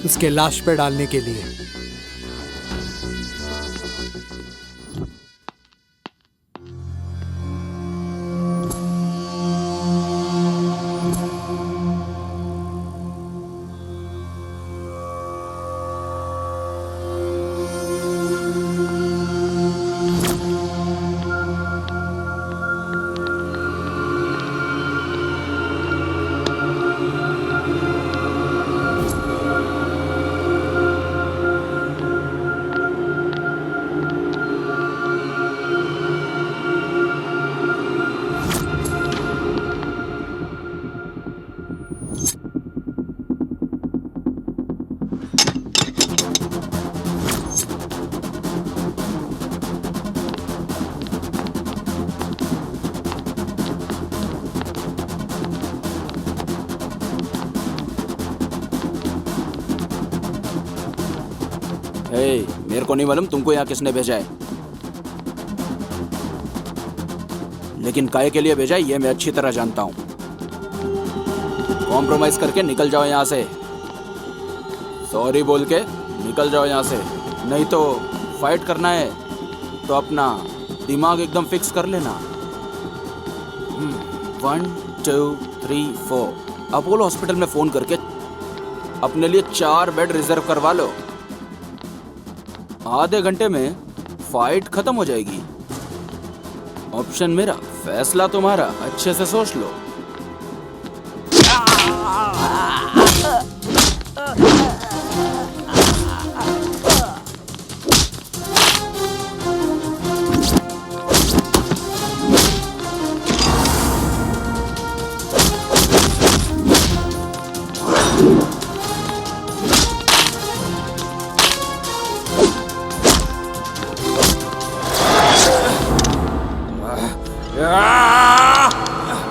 उसके लाश पे डालने के लिए। मेरे को नहीं मालूम तुमको यहाँ किसने भेजा है, लेकिन काय के लिए भेजा है ये मैं अच्छी तरह जानता हूँ। कॉम्प्रोमाइज करके निकल जाओ यहाँ से। सॉरी बोल के निकल जाओ यहाँ से, नहीं तो फाइट करना है तो अपना दिमाग एकदम फिक्स कर लेना। 1 2 3 4 अपोलो हॉस्पिटल में फोन करके अपने लिए 4 बेड रिजर्व करवा लो। आधे घंटे में फाइट खत्म हो जाएगी। ऑप्शन मेरा, फैसला तुम्हारा। अच्छे से सोच लो।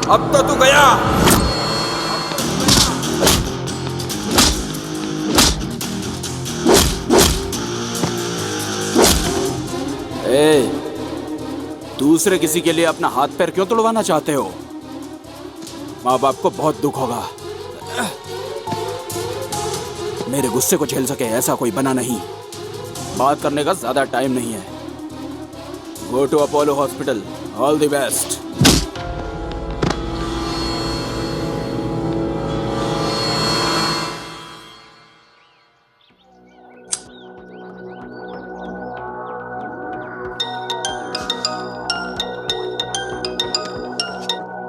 अब तो तू गया। दूसरे किसी के लिए अपना हाथ पैर क्यों तोड़वाना चाहते हो? माँ बाप को बहुत दुख होगा। मेरे गुस्से को झेल सके ऐसा कोई बना नहीं। बात करने का ज्यादा टाइम नहीं है। Go to Apollo hospital. All the best.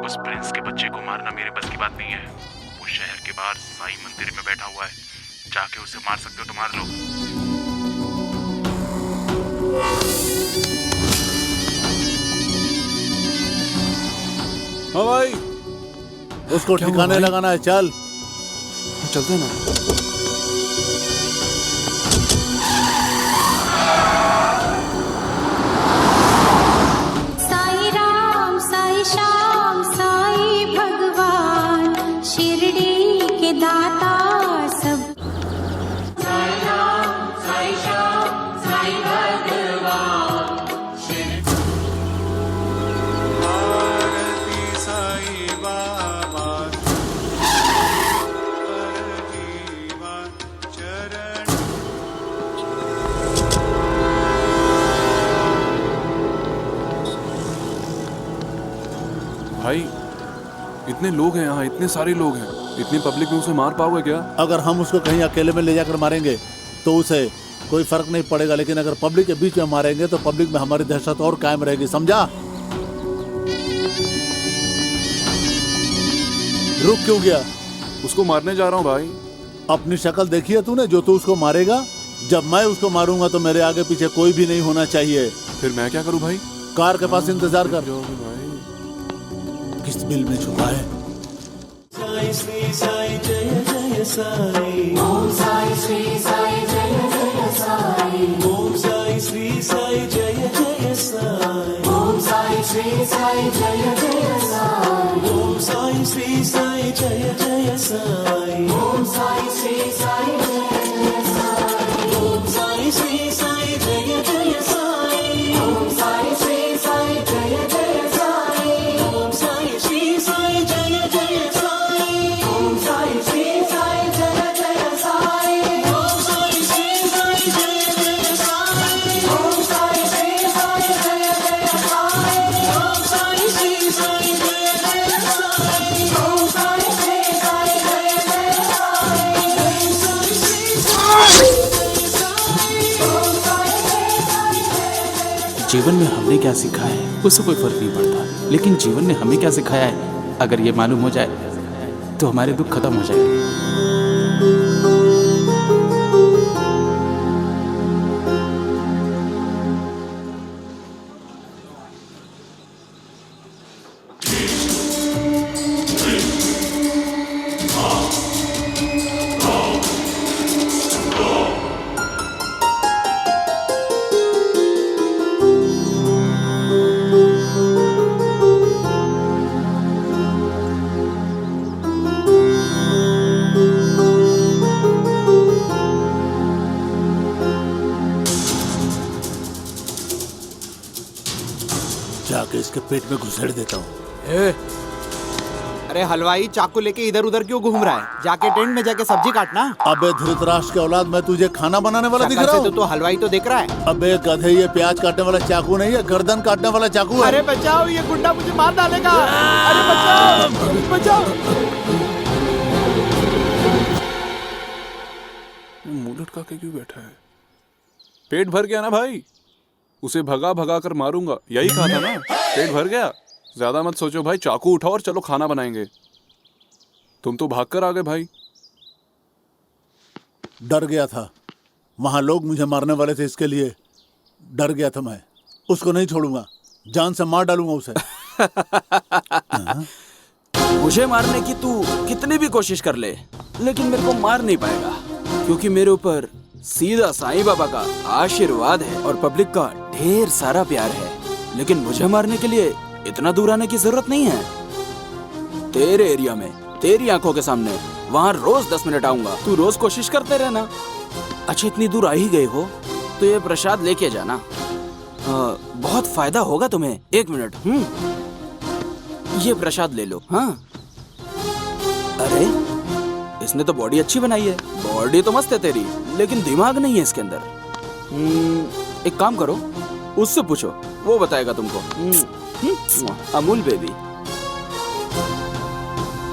उस प्रिंस के बच्चे को मारना मेरे बस की बात नहीं है। वो शहर के बाहर साई मंदिर में बैठा हुआ है। जाके उसे मार सकते हो तो मार लो। हाँ भाई, उसको ठिकाने लगाना है। चल चलते हैं ना। साई राम, साई श्याम, साई भगवान, शिरडी के दाता सब। साई राम, साई श्याम, साई भगवान, साई बाबा चरण। भाई इतने लोग हैं यहाँ, इतने सारे लोग हैं, इतनी पब्लिक में उसे मार पाओगे क्या? अगर हम उसको कहीं अकेले में ले जाकर मारेंगे तो उसे कोई फर्क नहीं पड़ेगा, लेकिन अगर पब्लिक के बीच में मारेंगे तो पब्लिक में हमारी दहशत और कायम रहेगी। समझा? रुक क्यों गया? उसको मारने जा रहा हूँ भाई। अपनी शक्ल देखी है तूने? जो तू उसको मारेगा, जब मैं उसको मारूंगा तो मेरे आगे पीछे कोई भी नहीं होना चाहिए। फिर मैं क्या करूँ भाई? कार के पास इंतजार कर। भाई किस बिल में छुपा है? साई श्री साई जय जय साई। ओम साई श्री साई जय जय साई। ओम साई श्री साई जय जय साई। ओम साई श्री साई जय जय साई। ओम साई श्री साई जय जय साई। ओम साई श्री साई जय जय साई। ओम साई श्री साई जय जय साई। ओम साई श्री साई जय जय साई। ओम साई श्री साई जय जय साई। ओम साई श्री साई जय जय साई। ओम साई श्री साई जय जय साई। ओम साई श्री साई जय जय साई। ओम साई श्री साई जय जय साई। ओम साई श्री साई जय जय साई। ओम साई श्री साई जीवन में हमने क्या सीखा है उससे कोई फर्क नहीं पड़ता, लेकिन जीवन ने हमें क्या सिखाया है अगर ये मालूम हो जाए तो हमारे दुख खत्म हो जाएंगे। जाके इसके पेट में घुसेड़ देता हूँ। अरे हलवाई चाकू लेके इधर उधर क्यों घूम रहा है? जाके टेंट में जाके सब्जी काटना। अबे धृतराष्ट्र के औलाद, मैं तुझे खाना बनाने वाला दिख शक्ल रहा से हूँ? तो तू हलवाई तो दिख रहा है। अबे गधे, ये प्याज काटने वाला चाकू नहीं है, गर्दन काटने वाला चाकू है। अरे बचाओ, ये गुंडा मुझे मार डालेगा। अरे बचाओ बचाओ। मुंह लटका के क्यों बैठा है? पेट भर गया ना भाई? उसे भगा भगा कर मारूंगा, यही कहा था ना? पेट भर गया? ज्यादा मत सोचो भाई, चाकू उठाओ और चलो खाना बनाएंगे। तुम तो भाग कर आ गए भाई। डर गया था, वहां लोग मुझे मारने वाले थे, इसके लिए डर गया था मैं। उसको नहीं छोड़ूंगा, जान से मार डालूंगा उसे। मुझे मारने की तू कितनी भी कोशिश कर ले, लेकिन मेरे को मार नहीं पाएगा, क्योंकि मेरे ऊपर सीधा साईं बाबा का आशीर्वाद है और पब्लिक का ढेर सारा प्यार है। लेकिन मुझे मारने के लिए इतना दूर आने की जरूरत नहीं है। तेरे एरिया में, तेरी आंखों के सामने, वहाँ रोज 10 मिनट आऊंगा। तू रोज कोशिश करते रहना। अच्छा, इतनी दूर आ ही गए हो तो ये प्रसाद लेके जाना, बहुत फायदा होगा तुम्हें। 1 मिनट। ये प्रसाद ले लो। हाँ, अरे इसने तो बॉडी अच्छी बनाई है। बॉडी तो मस्त है तेरी, लेकिन दिमाग नहीं है इसके अंदर। एक काम करो, उससे पूछो, वो बताएगा तुमको। अमूल बेबी।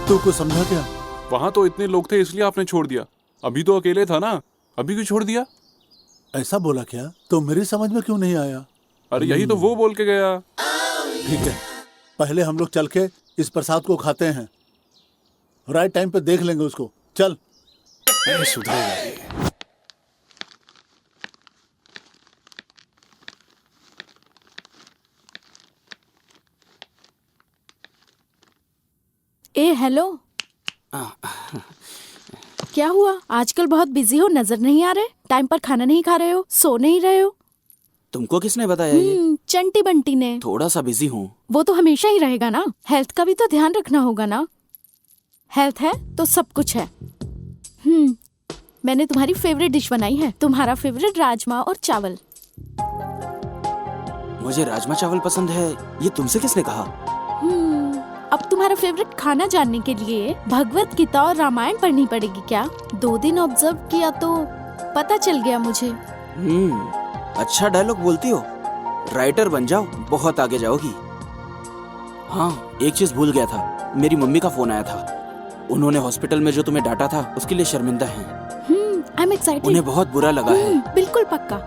तू कुछ समझा क्या? वहां तो इतने लोग थे इसलिए आपने छोड़ दिया। अभी तो अकेले था ना, अभी क्यों छोड़ दिया? ऐसा बोला क्या? तो मेरी समझ में क्यों नहीं आया? अरे यही तो वो बोल के गया। ठीक है, पहले हम लोग चल के इस प्रसाद को खाते हैं, राइट टाइम पे देख लेंगे उसको। चल। सुधरेगा। ए हेलो, क्या हुआ? आजकल बहुत बिजी हो, नजर नहीं आ रहे। टाइम पर खाना नहीं खा रहे हो, सो नहीं रहे हो। तुमको किसने बताया ये? चंटी बंटी ने। थोड़ा सा बिजी हूँ। वो तो हमेशा ही रहेगा ना, हेल्थ का भी तो ध्यान रखना होगा ना। हेल्थ है तो सब कुछ है। मैंने तुम्हारी फेवरेट डिश बनाई है, तुम्हारा फेवरेट राजमा और चावल। मुझे राजमा चावल पसंद है, ये तुमसे किसने कहा? अब तुम्हारा फेवरेट खाना जानने के लिए भगवत गीता और रामायण पढ़नी पड़ेगी क्या? 2 दिन ऑब्जर्व किया तो पता चल गया मुझे। अच्छा डायलॉग बोलती हो, राइटर बन जाओ, बहुत आगे जाओगी। हाँ, एक चीज भूल गया था, मेरी मम्मी का फोन आया था। उन्होंने हॉस्पिटल में जो तुम्हें डांटा था उसके लिए शर्मिंदा हैं। I'm excited। उन्हें बहुत बुरा लगा है। बिल्कुल पक्का।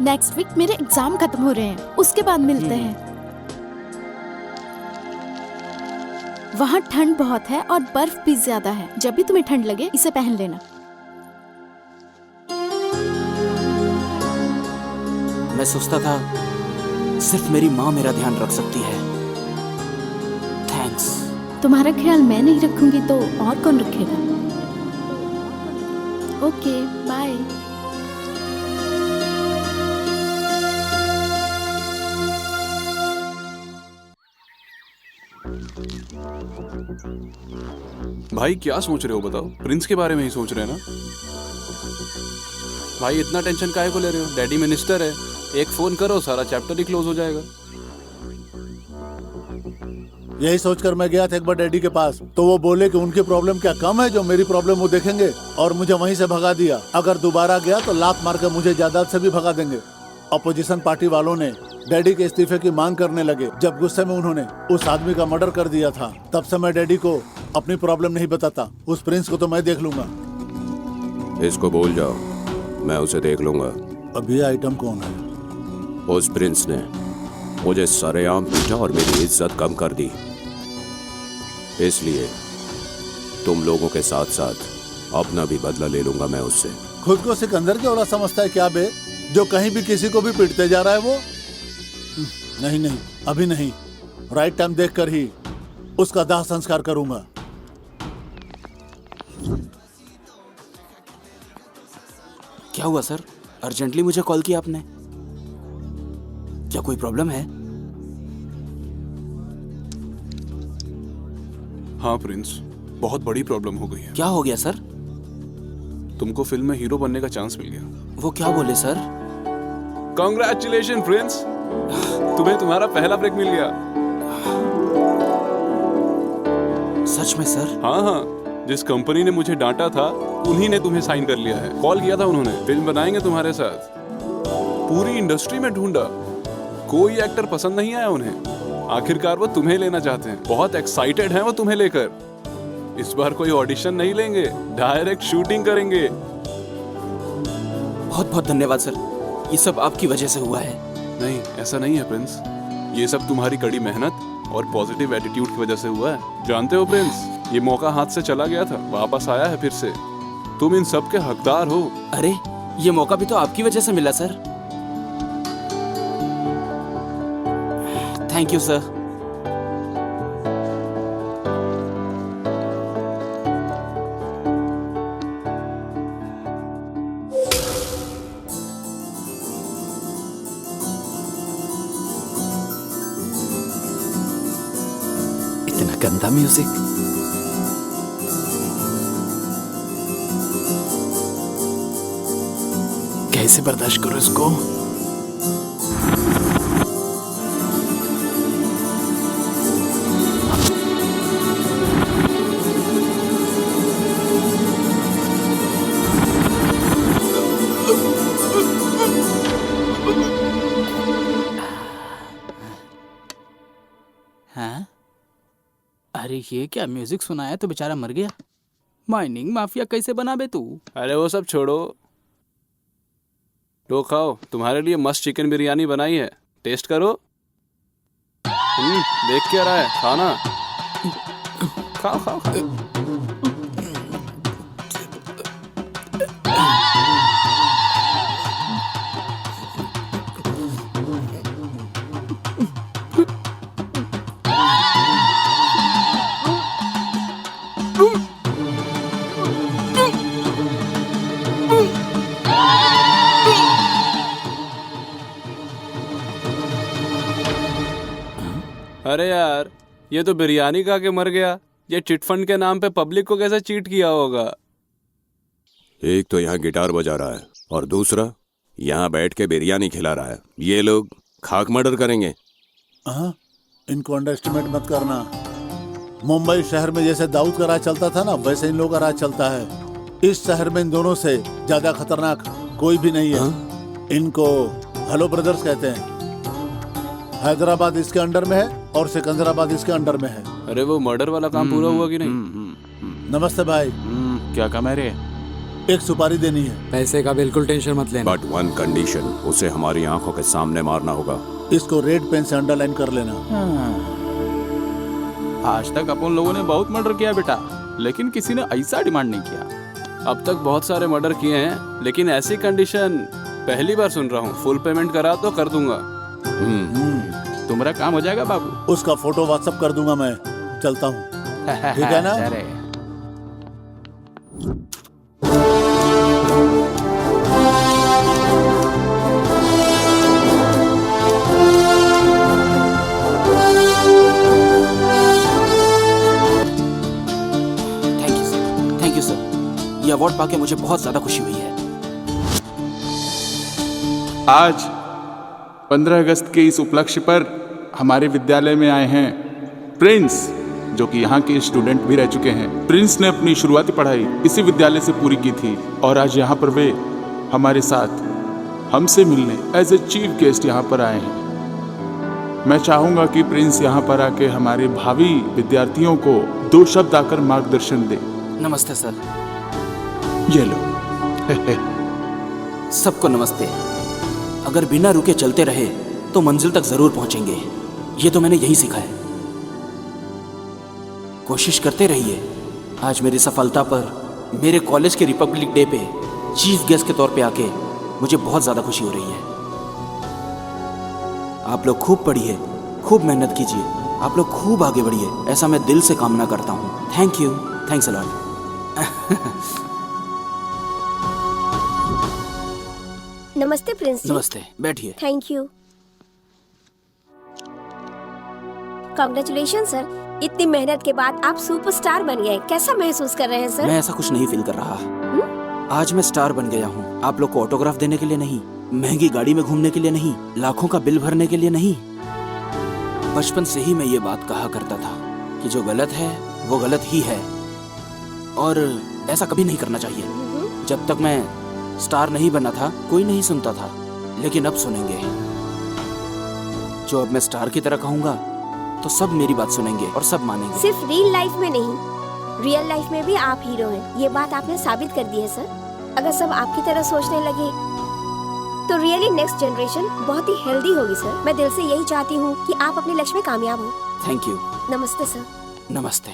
नेक्स्ट वीक मेरे एग्जाम खत्म हो रहे हैं, उसके बाद मिलते हैं। वहाँ ठंड बहुत है और बर्फ भी ज्यादा है। जब भी तुम्हें ठंड लगे इसे पहन लेना। मैं सोचता था सिर्फ मेरी माँ मेरा ध्यान रख सकती है। थैंक्स। तुम्हारा ख्याल मैं नहीं रखूंगी तो और कौन रखेगा? Okay, bye. भाई क्या सोच रहे हो बताओ? प्रिंस के बारे में ही सोच रहे हैं ना? भाई इतना टेंशन काहे को ले रहे हो? डैडी मिनिस्टर है, एक फोन करो सारा चैप्टर ही क्लोज हो जाएगा। यही सोचकर मैं गया था एक बार डैडी के पास, तो वो बोले कि उनकी प्रॉब्लम क्या कम है जो मेरी प्रॉब्लम वो देखेंगे, और मुझे वहीं से भगा दिया। अगर दोबारा गया तो लात मारकर मुझे जायदाद से भी भगा देंगे। अपोजिशन पार्टी वालों ने डैडी के इस्तीफे की मांग करने लगे। जब गुस्से में उन्होंने उस आदमी का मर्डर कर दिया था, तब से मैं डैडी को अपनी प्रॉब्लम नहीं बताता। उस प्रिंस को तो मैं देख लूंगा। इसको बोल जाओ, मैं उसे देख लूंगा। अब ये आइटम कौन है? उस प्रिंस ने मुझे सरेआम पीटा और मेरी इज्जत कम कर दी। इसलिए तुम लोगों के साथ साथ अपना भी बदला ले लूंगा मैं उससे। खुद को सिकंदर के औलाद समझता है क्या बे, जो कहीं भी किसी को भी पीटते जा रहा है वो? नहीं नहीं, अभी नहीं। राइट टाइम देखकर ही उसका दाह संस्कार करूंगा। क्या हुआ सर? अर्जेंटली मुझे कॉल किया आपने? क्या कोई प्रॉब्लम है? हाँ प्रिंस, बहुत बड़ी प्रॉब्लम हो गई है। क्या हो गया सर? तुमको फिल्म में हीरो बनने का चांस मिल गया। वो क्या बोले सर? कांग्रेचुलेशन प्रिंस, तुम्हें तुम्हारा पहला ब्रेक मिल गया। सच में सर? हाँ हाँ, जिस कंपनी ने मुझे डांटा था उन्हीं ने तुम्हें साइन कर लिया है। कॉल किया था उन्होंने, फिल्म बनाएंगे तुम्हारे साथ। पूरी इंडस्ट्री में ढूंढा, कोई एक्टर पसंद नहीं आया उन्हें। आखिरकार वो तुम्हें लेना चाहते हैं, बहुत एक्साइटेड हैं वो तुम्हें लेकर। इस बार कोई ऑडिशन नहीं लेंगे, डायरेक्ट शूटिंग करेंगे। बहुत बहुत धन्यवाद सर, ये सब आपकी वजह से हुआ है। नहीं, ऐसा नहीं है प्रिंस, ये सब तुम्हारी कड़ी मेहनत और पॉजिटिव एटीट्यूड की वजह से हुआ है। जानते हो प्रिंस, ये मौका हाथ से चला गया था, वापस आया है फिर से। तुम इन सब के हकदार हो। अरे ये मौका भी तो आपकी वजह से मिला सर। Thank you sir. इतना गंदा म्यूजिक। कैसे बर्दाश्त करो इसको? हाँ? अरे ये क्या म्यूजिक सुनाया तो बेचारा मर गया। माइनिंग माफिया कैसे बना बे तू? अरे वो सब छोड़ो, लो खाओ, तुम्हारे लिए मस्त चिकन बिरयानी बनाई है, टेस्ट करो। देख क्या रहा है, खाना खाओ खाओ खाओ। अरे यार, ये तो बिरयानी खा के मर गया। ये चिटफंड के नाम पे पब्लिक को कैसे चीट किया होगा। एक तो यहाँ गिटार बजा रहा है और दूसरा यहाँ बैठ के बिरयानी खिला रहा है। ये लोग खाक मर्डर करेंगे। हाँ, इनको अंडर एस्टिमेट मत करना। मुंबई शहर में जैसे दाऊद का राज चलता था ना, वैसे इन लोगों का राज चलता है। इस शहर में इन दोनों से ज्यादा खतरनाक कोई भी नहीं है। इनको हेलो ब्रदर्स कहते हैं। हैदराबाद इसके अंडर में है और सिकंदराबाद इसके अंडर में है। अरे वो मर्डर वाला काम पूरा हुआ कि नहीं? नमस्ते भाई। क्या काम है रे? एक सुपारी देनी है। पैसे का बिल्कुल टेंशन मत लेना। बट वन कंडीशन, उसे हमारी आंखों के सामने मारना होगा। इसको रेड पेन से अंडरलाइन कर लेना। आज तक अपन लोगों ने बहुत मर्डर किया बेटा, लेकिन किसी ने ऐसा डिमांड नहीं किया। अब तक बहुत सारे मर्डर किए हैं, लेकिन ऐसी कंडीशन पहली बार सुन रहा हूँ। फुल पेमेंट करा तो कर दूंगा। तुम्हारा काम हो जाएगा बाबू। उसका फोटो व्हाट्सएप कर दूंगा मैं। चलता हूँ, ठीक है ना? Thank you sir. ये अवार्ड पाके मुझे बहुत ज्यादा खुशी हुई है। आज 15 अगस्त के इस उपलक्ष्य पर हमारे विद्यालय में आए हैं प्रिंस, जो कि यहाँ के स्टूडेंट भी रह चुके हैं। प्रिंस ने अपनी शुरुआती पढ़ाई इसी विद्यालय से पूरी की थी और आज यहाँ पर वे हमारे साथ हमसे मिलने एज ए चीफ गेस्ट यहाँ पर आए हैं। मैं चाहूँगा कि प्रिंस यहाँ पर आके हमारे भावी विद्यार्थियों को 2 शब्द आकर मार्गदर्शन दे। नमस्ते सर। ये लो। सबको नमस्ते। अगर बिना रुके चलते रहे तो मंजिल तक जरूर पहुंचेंगे, ये तो मैंने यही सीखा है। कोशिश करते रहिए। आज मेरी सफलता पर मेरे कॉलेज के रिपब्लिक डे पे चीफ गेस्ट के तौर पे आके मुझे बहुत ज्यादा खुशी हो रही है। आप लोग खूब पढ़िए, खूब मेहनत कीजिए, आप लोग खूब आगे बढ़िए, ऐसा मैं दिल से कामना करता हूँ। Thank you, thanks a lot. नमस्ते प्रिंस जी। नमस्ते, बैठिए। Thank you. कांग्रेचुलेशन सर, इतनी मेहनत के बाद आप सुपरस्टार बन गए। कैसा महसूस कर रहे हैं सर? मैं ऐसा कुछ नहीं फील कर रहा। आज मैं स्टार बन गया हूँ। आप लोग को ऑटोग्राफ देने के लिए नहीं, महंगी गाड़ी में घूमने के लिए नहीं, लाखों का बिल भरने के लिए नहीं। बचपन से ही मैं ये बात कहा करता था कि जो गलत है वो गलत ही है और ऐसा कभी नहीं करना चाहिए। जब तक मैं स्टार नहीं बना था कोई नहीं सुनता था, लेकिन अब सुनेंगे। जो अब मैं स्टार की तरह कहूँगा तो सब मेरी बात सुनेंगे और सब मानेंगे। सिर्फ रियल लाइफ में नहीं, रियल लाइफ में भी आप हीरो हैं। ये बात आपने साबित कर दी है सर। अगर सब आपकी तरह सोचने लगे तो रियली नेक्स्ट जनरेशन बहुत ही हेल्दी होगी सर। मैं दिल से यही चाहती हूँ कि आप अपने लक्ष्य में कामयाब हो। Thank you. नमस्ते सर। नमस्ते।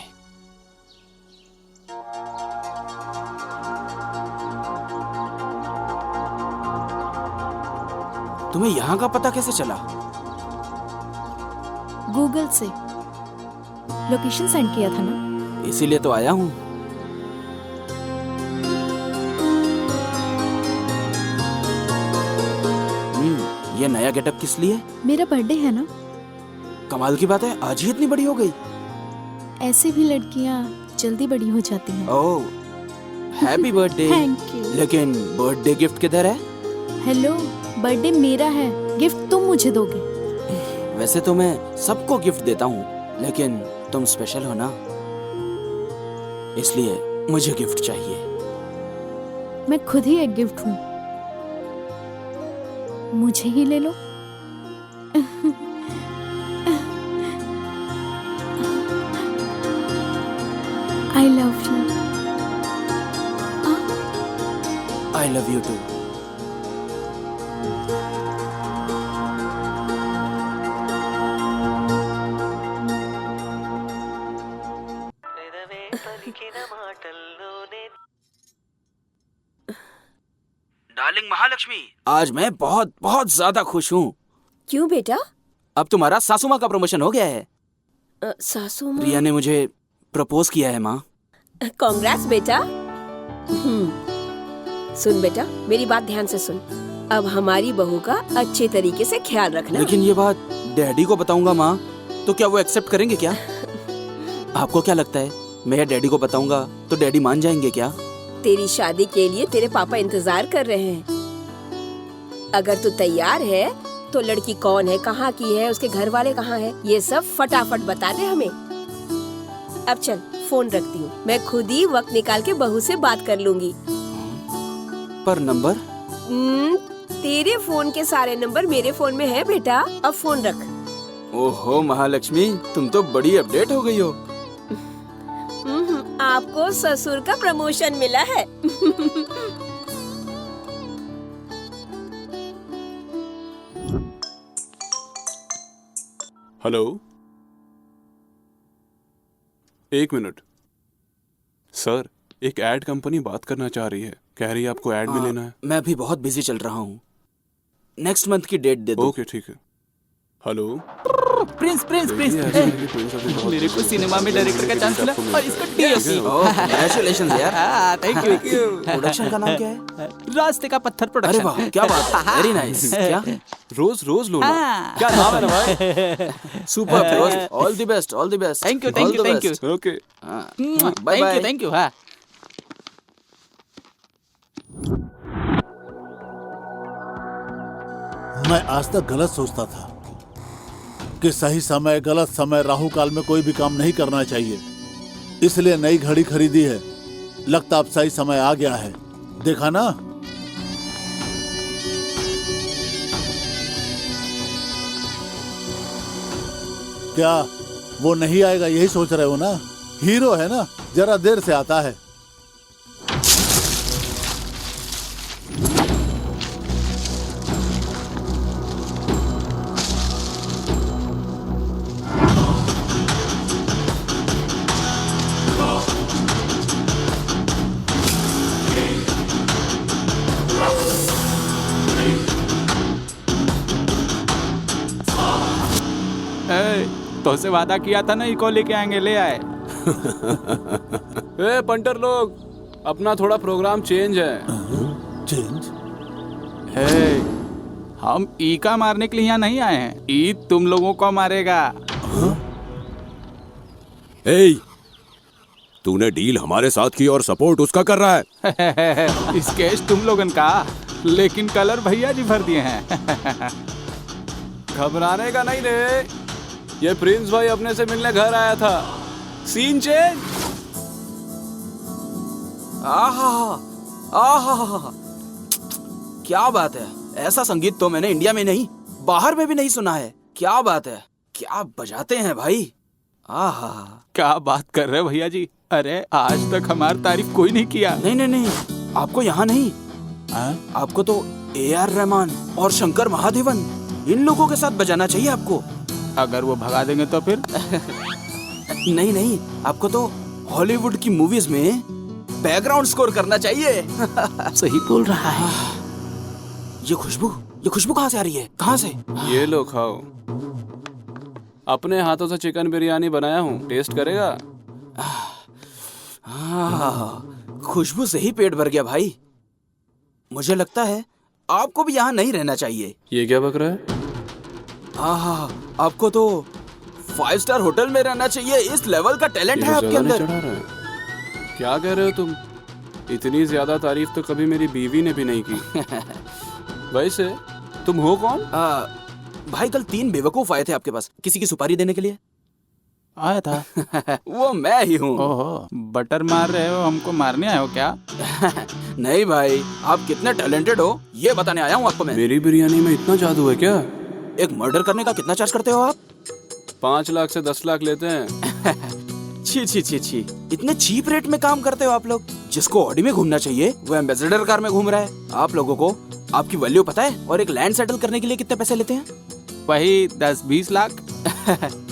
तुम्हें यहाँ का पता कैसे चला? गूगल से लोकेशन सेंड किया था ना, इसीलिए तो आया हूँ। ये नया गेटअप किस लिए? मेरा बर्थडे है ना। कमाल की बात है, आज ही इतनी बड़ी हो गई। ऐसे भी लड़कियाँ जल्दी बड़ी हो जाती हैं। ओह, हैप्पी बर्थडे। Thank you. लेकिन बर्थडे गिफ्ट किधर है? हेलो, बर्थडे मेरा है, गिफ्ट तुम मुझे दोगे। वैसे तो मैं सबको गिफ्ट देता हूँ, लेकिन तुम स्पेशल हो ना, इसलिए मुझे गिफ्ट चाहिए। मैं खुद ही एक गिफ्ट हूँ, मुझे ही ले लो। I love you. I love you too. Darling Mahalakshmi, आज मैं बहुत बहुत ज्यादा खुश हूँ। क्यों बेटा? अब तुम्हारा सासू माँ का प्रमोशन हो गया है। सासू माँ? प्रिया ने मुझे प्रपोज किया है माँ। कांग्रेट्स बेटा। सुन बेटा, मेरी बात ध्यान से सुन। अब हमारी बहू का अच्छे तरीके से ख्याल रखना। लेकिन ये बात डैडी को बताऊंगा माँ, तो क्या वो एक्सेप्ट करेंगे क्या? आपको क्या लगता है, मैं डैडी को बताऊंगा तो डैडी मान जाएंगे क्या? तेरी शादी के लिए तेरे पापा इंतजार कर रहे हैं। अगर तू तैयार है तो लड़की कौन है, कहाँ की है, उसके घर वाले कहाँ है, ये सब फटाफट बता दे हमें। अब चल, फोन रखती हूँ, मैं खुद ही वक्त निकाल के बहू से बात कर लूंगी। पर नंबर? तेरे फोन के सारे नंबर मेरे फोन में है बेटा। अब फोन रख। ओहो महालक्ष्मी, तुम तो बड़ी अपडेट हो गई हो। आपको ससुर का प्रमोशन मिला है। हेलो, एक मिनट सर, एक एड कंपनी बात करना चाह रही है, कह रही है आपको एड में लेना है। मैं अभी बहुत बिजी चल रहा हूँ, नेक्स्ट मंथ की डेट दे दो। ओके ठीक है। हेलो प्रिंस प्रिंस प्रिंस मेरे को सिनेमा में डायरेक्टर का चांस मिला और इसको डीओपी। कांग्रेचुलेशंस यार। Thank you. प्रोडक्शन का नाम क्या है? रास्ते का पत्थर प्रोडक्शन। अरे वाह, क्या बात है, वेरी नाइस। क्या रोज रोज लो ना, क्या नाम है ना भाई? सुपर रोज, all the best, all the best. Thank you thank you thank you. Okay bye bye. Thank you. हाँ, मैं आज तक गलत सोचता था कि सही समय गलत समय राहु काल में कोई भी काम नहीं करना चाहिए, इसलिए नई घड़ी खरीदी है। लगता अब सही समय आ गया है, देखा ना। क्या वो नहीं आएगा यही सोच रहे हो ना? हीरो है ना, जरा देर से आता है। तो से वादा किया था ना, इको लेके आएंगे, ले आए। ए पंटर लोग, अपना थोड़ा प्रोग्राम चेंज है। चेंज? हम ई का मारने के लिए यहाँ नहीं आए हैं, ई तुम लोगों को मारेगा। ए, तूने डील हमारे साथ की और सपोर्ट उसका कर रहा है। स्केच तुम लोगन का, लेकिन कलर भैया जी भर दिए हैं। घबराने का नहीं रे, ये प्रिंस भाई अपने से मिलने घर आया था। Scene change. आहा आहा, क्या बात है। ऐसा संगीत तो मैंने इंडिया में नहीं बाहर में भी नहीं सुना है। क्या बात है, क्या बजाते हैं भाई। आहा, क्या बात कर रहे हो भैया जी। अरे आज तक हमारी तारीफ कोई नहीं किया। नहीं नहीं नहीं, आपको यहाँ नहीं, आपको तो AR रहमान और शंकर महादेवन इन लोगों के साथ बजाना चाहिए आपको। अगर वो भगा देंगे तो फिर? नहीं नहीं, आपको तो हॉलीवुड की मूवीज में बैकग्राउंड स्कोर करना चाहिए। सही बोल रहा है। ये खुशबू कहाँ से आ रही है? कहाँ से? ये लो खाओ, अपने हाथों से चिकन बिरयानी बनाया हूँ, टेस्ट करेगा? खुशबू से ही पेट भर गया भाई। मुझे लगता है आपको भी यहाँ नहीं रहना चाहिए। ये क्या बक रहा है? आपको तो 5 स्टार होटल में रहना चाहिए। इस लेवल का टैलेंट है आपके अंदर। क्या कह रहे हो तुम? इतनी ज्यादा तारीफ तो कभी मेरी बीवी ने भी नहीं की। वैसे तुम हो कौन? भाई कल 3 बेवकूफ आए थे आपके पास किसी की सुपारी देने के लिए। आया था। वो मैं ही हूँ। ओहो, बटर मार रहे हो, हमको मारने आए हो क्या? नहीं भाई, आप कितने टैलेंटेड हो ये बताने आया हूँ आपको मैं। मेरी बिरयानी में इतना जादू है क्या? एक मर्डर करने का कितना चार्ज करते हो आप? 5 लाख से 10 लाख लेते हैं। छी, इतने चीप रेट में काम करते हो आप लोग। जिसको ऑडी में घूमना चाहिए वो एम्बेसडर कार में घूम रहा है। आप लोगों को आपकी वैल्यू पता है? और एक लैंड सेटल करने के लिए कितने पैसे लेते हैं? वही 10-20 लाख।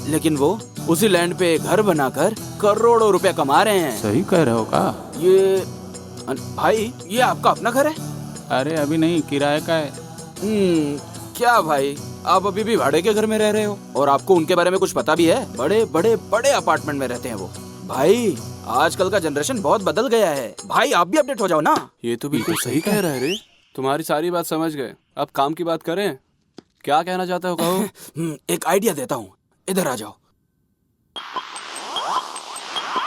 लेकिन वो उसी लैंड पे घर बनाकर करोड़ों रुपए कमा रहे हैं। सही कह रहे हो का? ये भाई, ये आपका अपना घर है? अरे अभी नहीं, किराए का है। क्या भाई, आप अभी भी भाड़े के घर में रह रहे हो? और आपको उनके बारे में कुछ पता भी है? बड़े बड़े बड़े अपार्टमेंट में रहते हैं वो। भाई आजकल का जनरेशन बहुत बदल गया है भाई, आप भी अपडेट हो जाओ ना। ये तो बिल्कुल सही कह रहा है रे। तुम्हारी सारी बात समझ गए, अब काम की बात करें। क्या कहना चाहते हो कहो? एक आइडिया देता हूँ, इधर आ जाओ।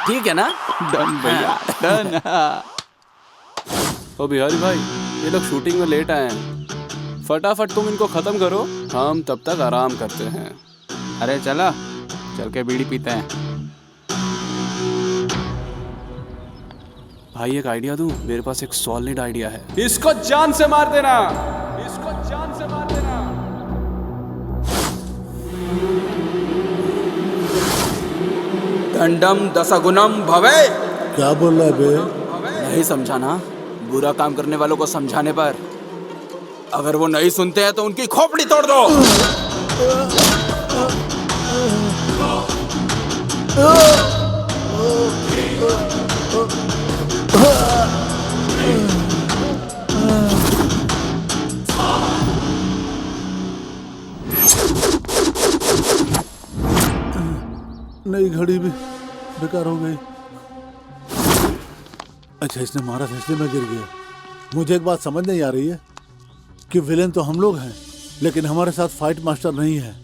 ठीक है ना? डन भैया, डन। ओ बिहारी भाई, ये लोग शूटिंग में लेट आए हैं, फटाफट तुम इनको खत्म करो, हम तब तक आराम करते हैं। अरे चला, चल के बीड़ी पीते हैं। भाई एक आइडिया दूं? मेरे पास एक सॉलिड आइडिया है। इसको जान से मार देना, इसको जान से मार देना। दंडम दशगुणम भवे। क्या बोल रहा है बे? नहीं समझा ना? बुरा काम करने वालों को समझाने पर अगर वो नहीं सुनते हैं तो उनकी खोपड़ी तोड़ दो। नई घड़ी भी बेकार हो गई। अच्छा, इसने मारा था इसलिए मैं गिर गया। मुझे एक बात समझ नहीं आ रही है कि विलेन तो हम लोग हैं, लेकिन हमारे साथ फाइट मास्टर नहीं है।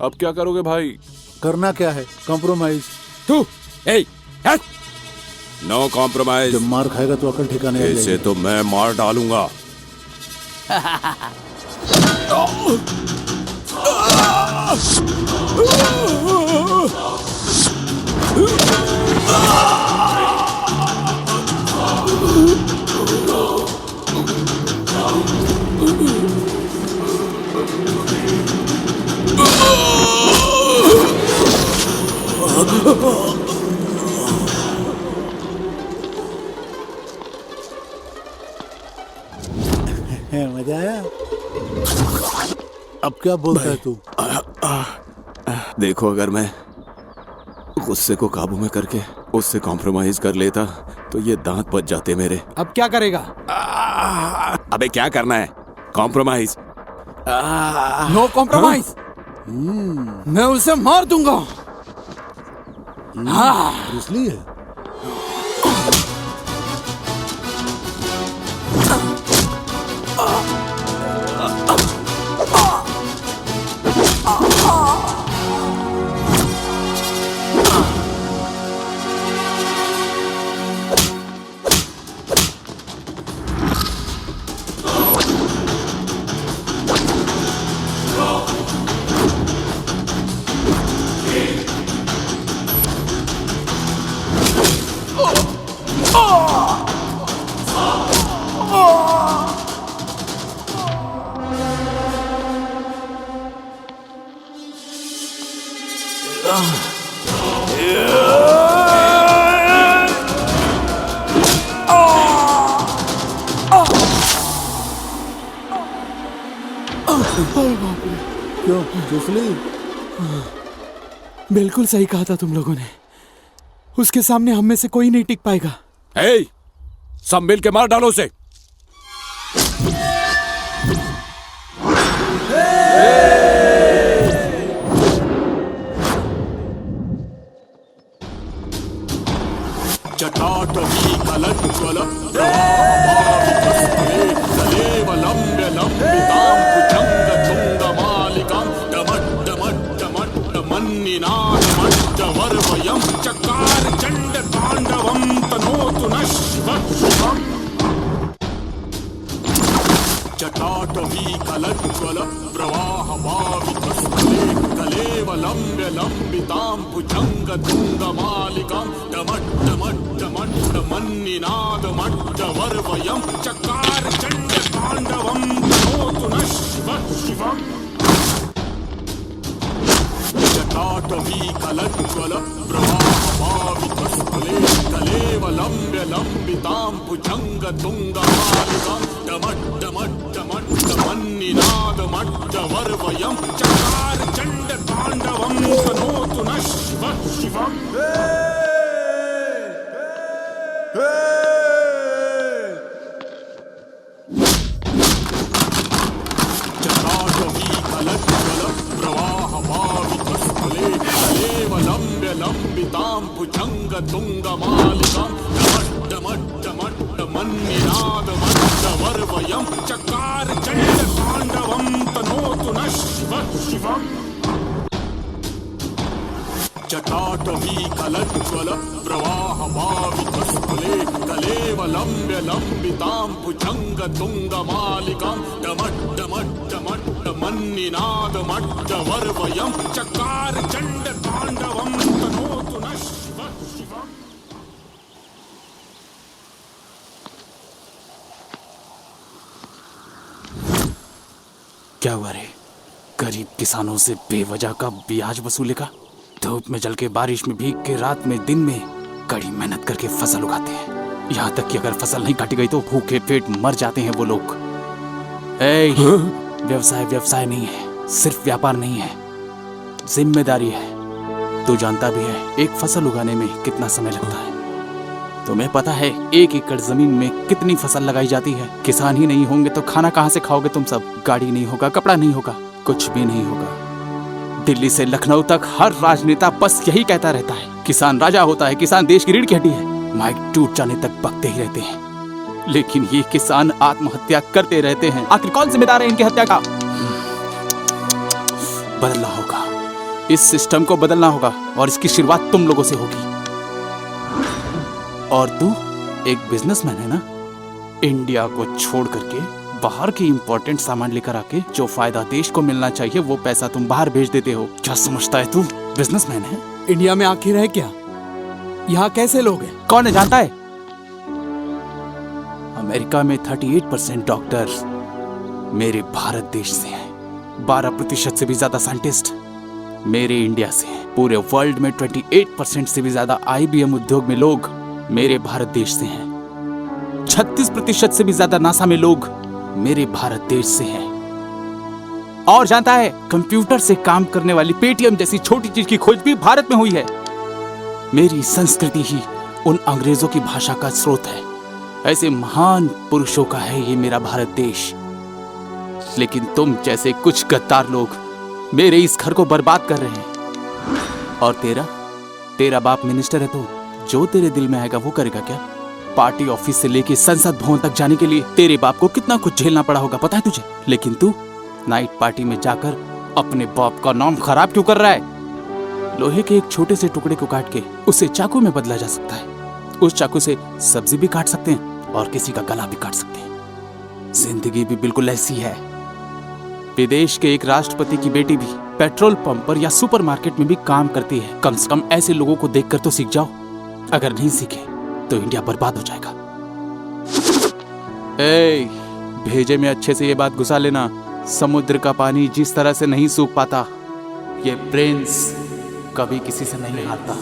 अब क्या करोगे भाई? करना क्या है? कॉम्प्रोमाइज। तू नो कॉम्प्रोमाइज। जब मार खाएगा तो अकल ठिकाने आ जाएगी। इसे तो मैं मार डालूंगा। मजा आया? अब क्या बोलता है तू? देखो, अगर मैं गुस्से को काबू में करके उससे कॉम्प्रोमाइज कर लेता तो ये दांत बच जाते मेरे। अब क्या करेगा? अबे क्या करना है? कॉम्प्रोमाइज। No compromise. मैं उसे मार दूंगा। इसलिए क्यों जुफली? बिल्कुल सही कहा था तुम लोगों ने। उसके सामने हम में से कोई नहीं टिक पाएगा। हे, सब मिल के मार डालो उसे। जटाटवी कलज्ज्वल प्रवाहपावितस्थले कलेवलम्ब्य लम्बितां भुजङ्गतुङ्गमालिकां डमड्डमड्डमड्डमन्निनादमड्डवर्वयं चकार चण्डताण्डवं तनोतु नः शिवः शिवम्। जटाटवी कलज्ज्वल प्रवाहपावितस्थले कलेवलम्ब्य लम्बितां भुजङ्गतुङ्गमालिकां डमड्डमड्डमड्डमन्निनादमड्डवर्वयं चकार चण्डताण्डवं तनोतु नः शिवः शिवम्। जटाटवी कलज्ज्वल प्रवाहपावितस्थले कलेवलम्ब्य लम्बितां भुजङ्गतुङ्गमालिकां डमड्डमड्डमड्डमन्निनादमड्डवर्वयं चकार चण्डताण्डवं तनोतु नः शिवः शिवम्। जटाटवी कलज्ज्वल प्रवाहपावितस्थले कलेवलम्ब्य लम्बितां भुजङ्गतुङ्गमालिकां डमड्डमड्डमड्डमन्निनादमड्डवर्वयं चकार चण्डताण्डवं तनोतु नः शिवः शिवम्। जटाटवी कलज्ज्वल प्रवाहपावितस्थले कलेवलम्ब्य लम्बितां भुजङ्गतुङ्गमालिकां डमड्डमड्डमड्डमन्निनादमड्डवर्वयं चकार चण्डताण्डवं तनोतु नः शिवः शिवम्। क्या हुआ रे? गरीब किसानों से बेवजह का ब्याज वसूलेगा? धूप में जल के, बारिश में भीग के, रात में दिन में कड़ी मेहनत करके फसल उगाते हैं। यहाँ तक कि अगर फसल नहीं काटी गई तो भूखे पेट मर जाते हैं वो लोग। व्यवसाय व्यवसाय नहीं है, सिर्फ व्यापार नहीं है, जिम्मेदारी है। तू जानता भी है एक फसल उगाने में कितना समय लगता है। तुम्हें पता है 1 एकड़ जमीन में कितनी फसल लगाई जाती है? किसान ही नहीं होंगे तो खाना कहाँ से खाओगे तुम सब? गाड़ी नहीं होगा, कपड़ा नहीं होगा, कुछ भी नहीं होगा। दिल्ली से लखनऊ तक हर राजनेता बस यही कहता रहता है, किसान राजा होता है, किसान देश की रीढ़ की हड्डी है। माइक टूट जाने तक बकते ही रहते हैं, लेकिन ये किसान आत्महत्या करते रहते हैं। आखिर कौन जिम्मेदार है इनकी हत्या का? बदलना होगा, इस सिस्टम को बदलना होगा और इसकी शुरुआत तुम लोगों से होगी। और तू एक बिजनेसमैन है ना? इंडिया को छोड़ करके बाहर के इंपॉर्टेंट सामान लेकर आके जो फायदा देश को मिलना चाहिए वो पैसा तुम बाहर भेज देते हो। क्या समझता है तू बिजनेसमैन है? इंडिया में आखिर है क्या? यहाँ कैसे लोग हैं? कौन है जानता है? अमेरिका में 38% डॉक्टर मेरे भारत देश से हैं। 12% से भी ज्यादा साइंटिस्ट मेरे इंडिया से हैं। पूरे वर्ल्ड में 28% से भी ज्यादा IBM उद्योग में लोग मेरे भारत देश से हैं। 36% से भी ज्यादा नासा में लोग मेरे भारत देश से हैं। और जानता है कंप्यूटर से काम करने वाली पेटीएम जैसी छोटी चीज की खोज भी भारत में हुई है। मेरी संस्कृति ही उन अंग्रेजों की भाषा का स्रोत है। ऐसे महान पुरुषों का है ये मेरा भारत देश। लेकिन तुम जैसे कुछ गद्दार लोग मेरे इस घर को बर्बाद कर रहे हैं। और तेरा बाप मिनिस्टर है तो जो तेरे दिल में आएगा वो करेगा क्या? पार्टी ऑफिस से लेके संसद भवन तक जाने के लिए तेरे बाप को कितना कुछ झेलना पड़ा होगा पता है तुझे? लेकिन तू नाइट पार्टी में जाकर अपने बाप का नाम खराब क्यों कर रहा है? लोहे के एक छोटे से टुकड़े को काट के उसे चाकू में बदला जा सकता है। उस चाकू से सब्जी भी काट सकते हैं और किसी का गला भी काट सकते हैं। जिंदगी भी बिल्कुल ऐसी है। विदेश के एक राष्ट्रपति की बेटी भी पेट्रोल पंप पर या सुपरमार्केट में भी काम करती है। कम से कम ऐसे लोगों को देखकर तो सीख जाओ। अगर नहीं सीखे तो इंडिया बर्बाद हो जाएगा। ए, भेजे में अच्छे से ये बात घुसा लेना, समुद्र का पानी जिस तरह से नहीं सूख पाता, ये प्रिंस कभी किसी से नहीं हारता।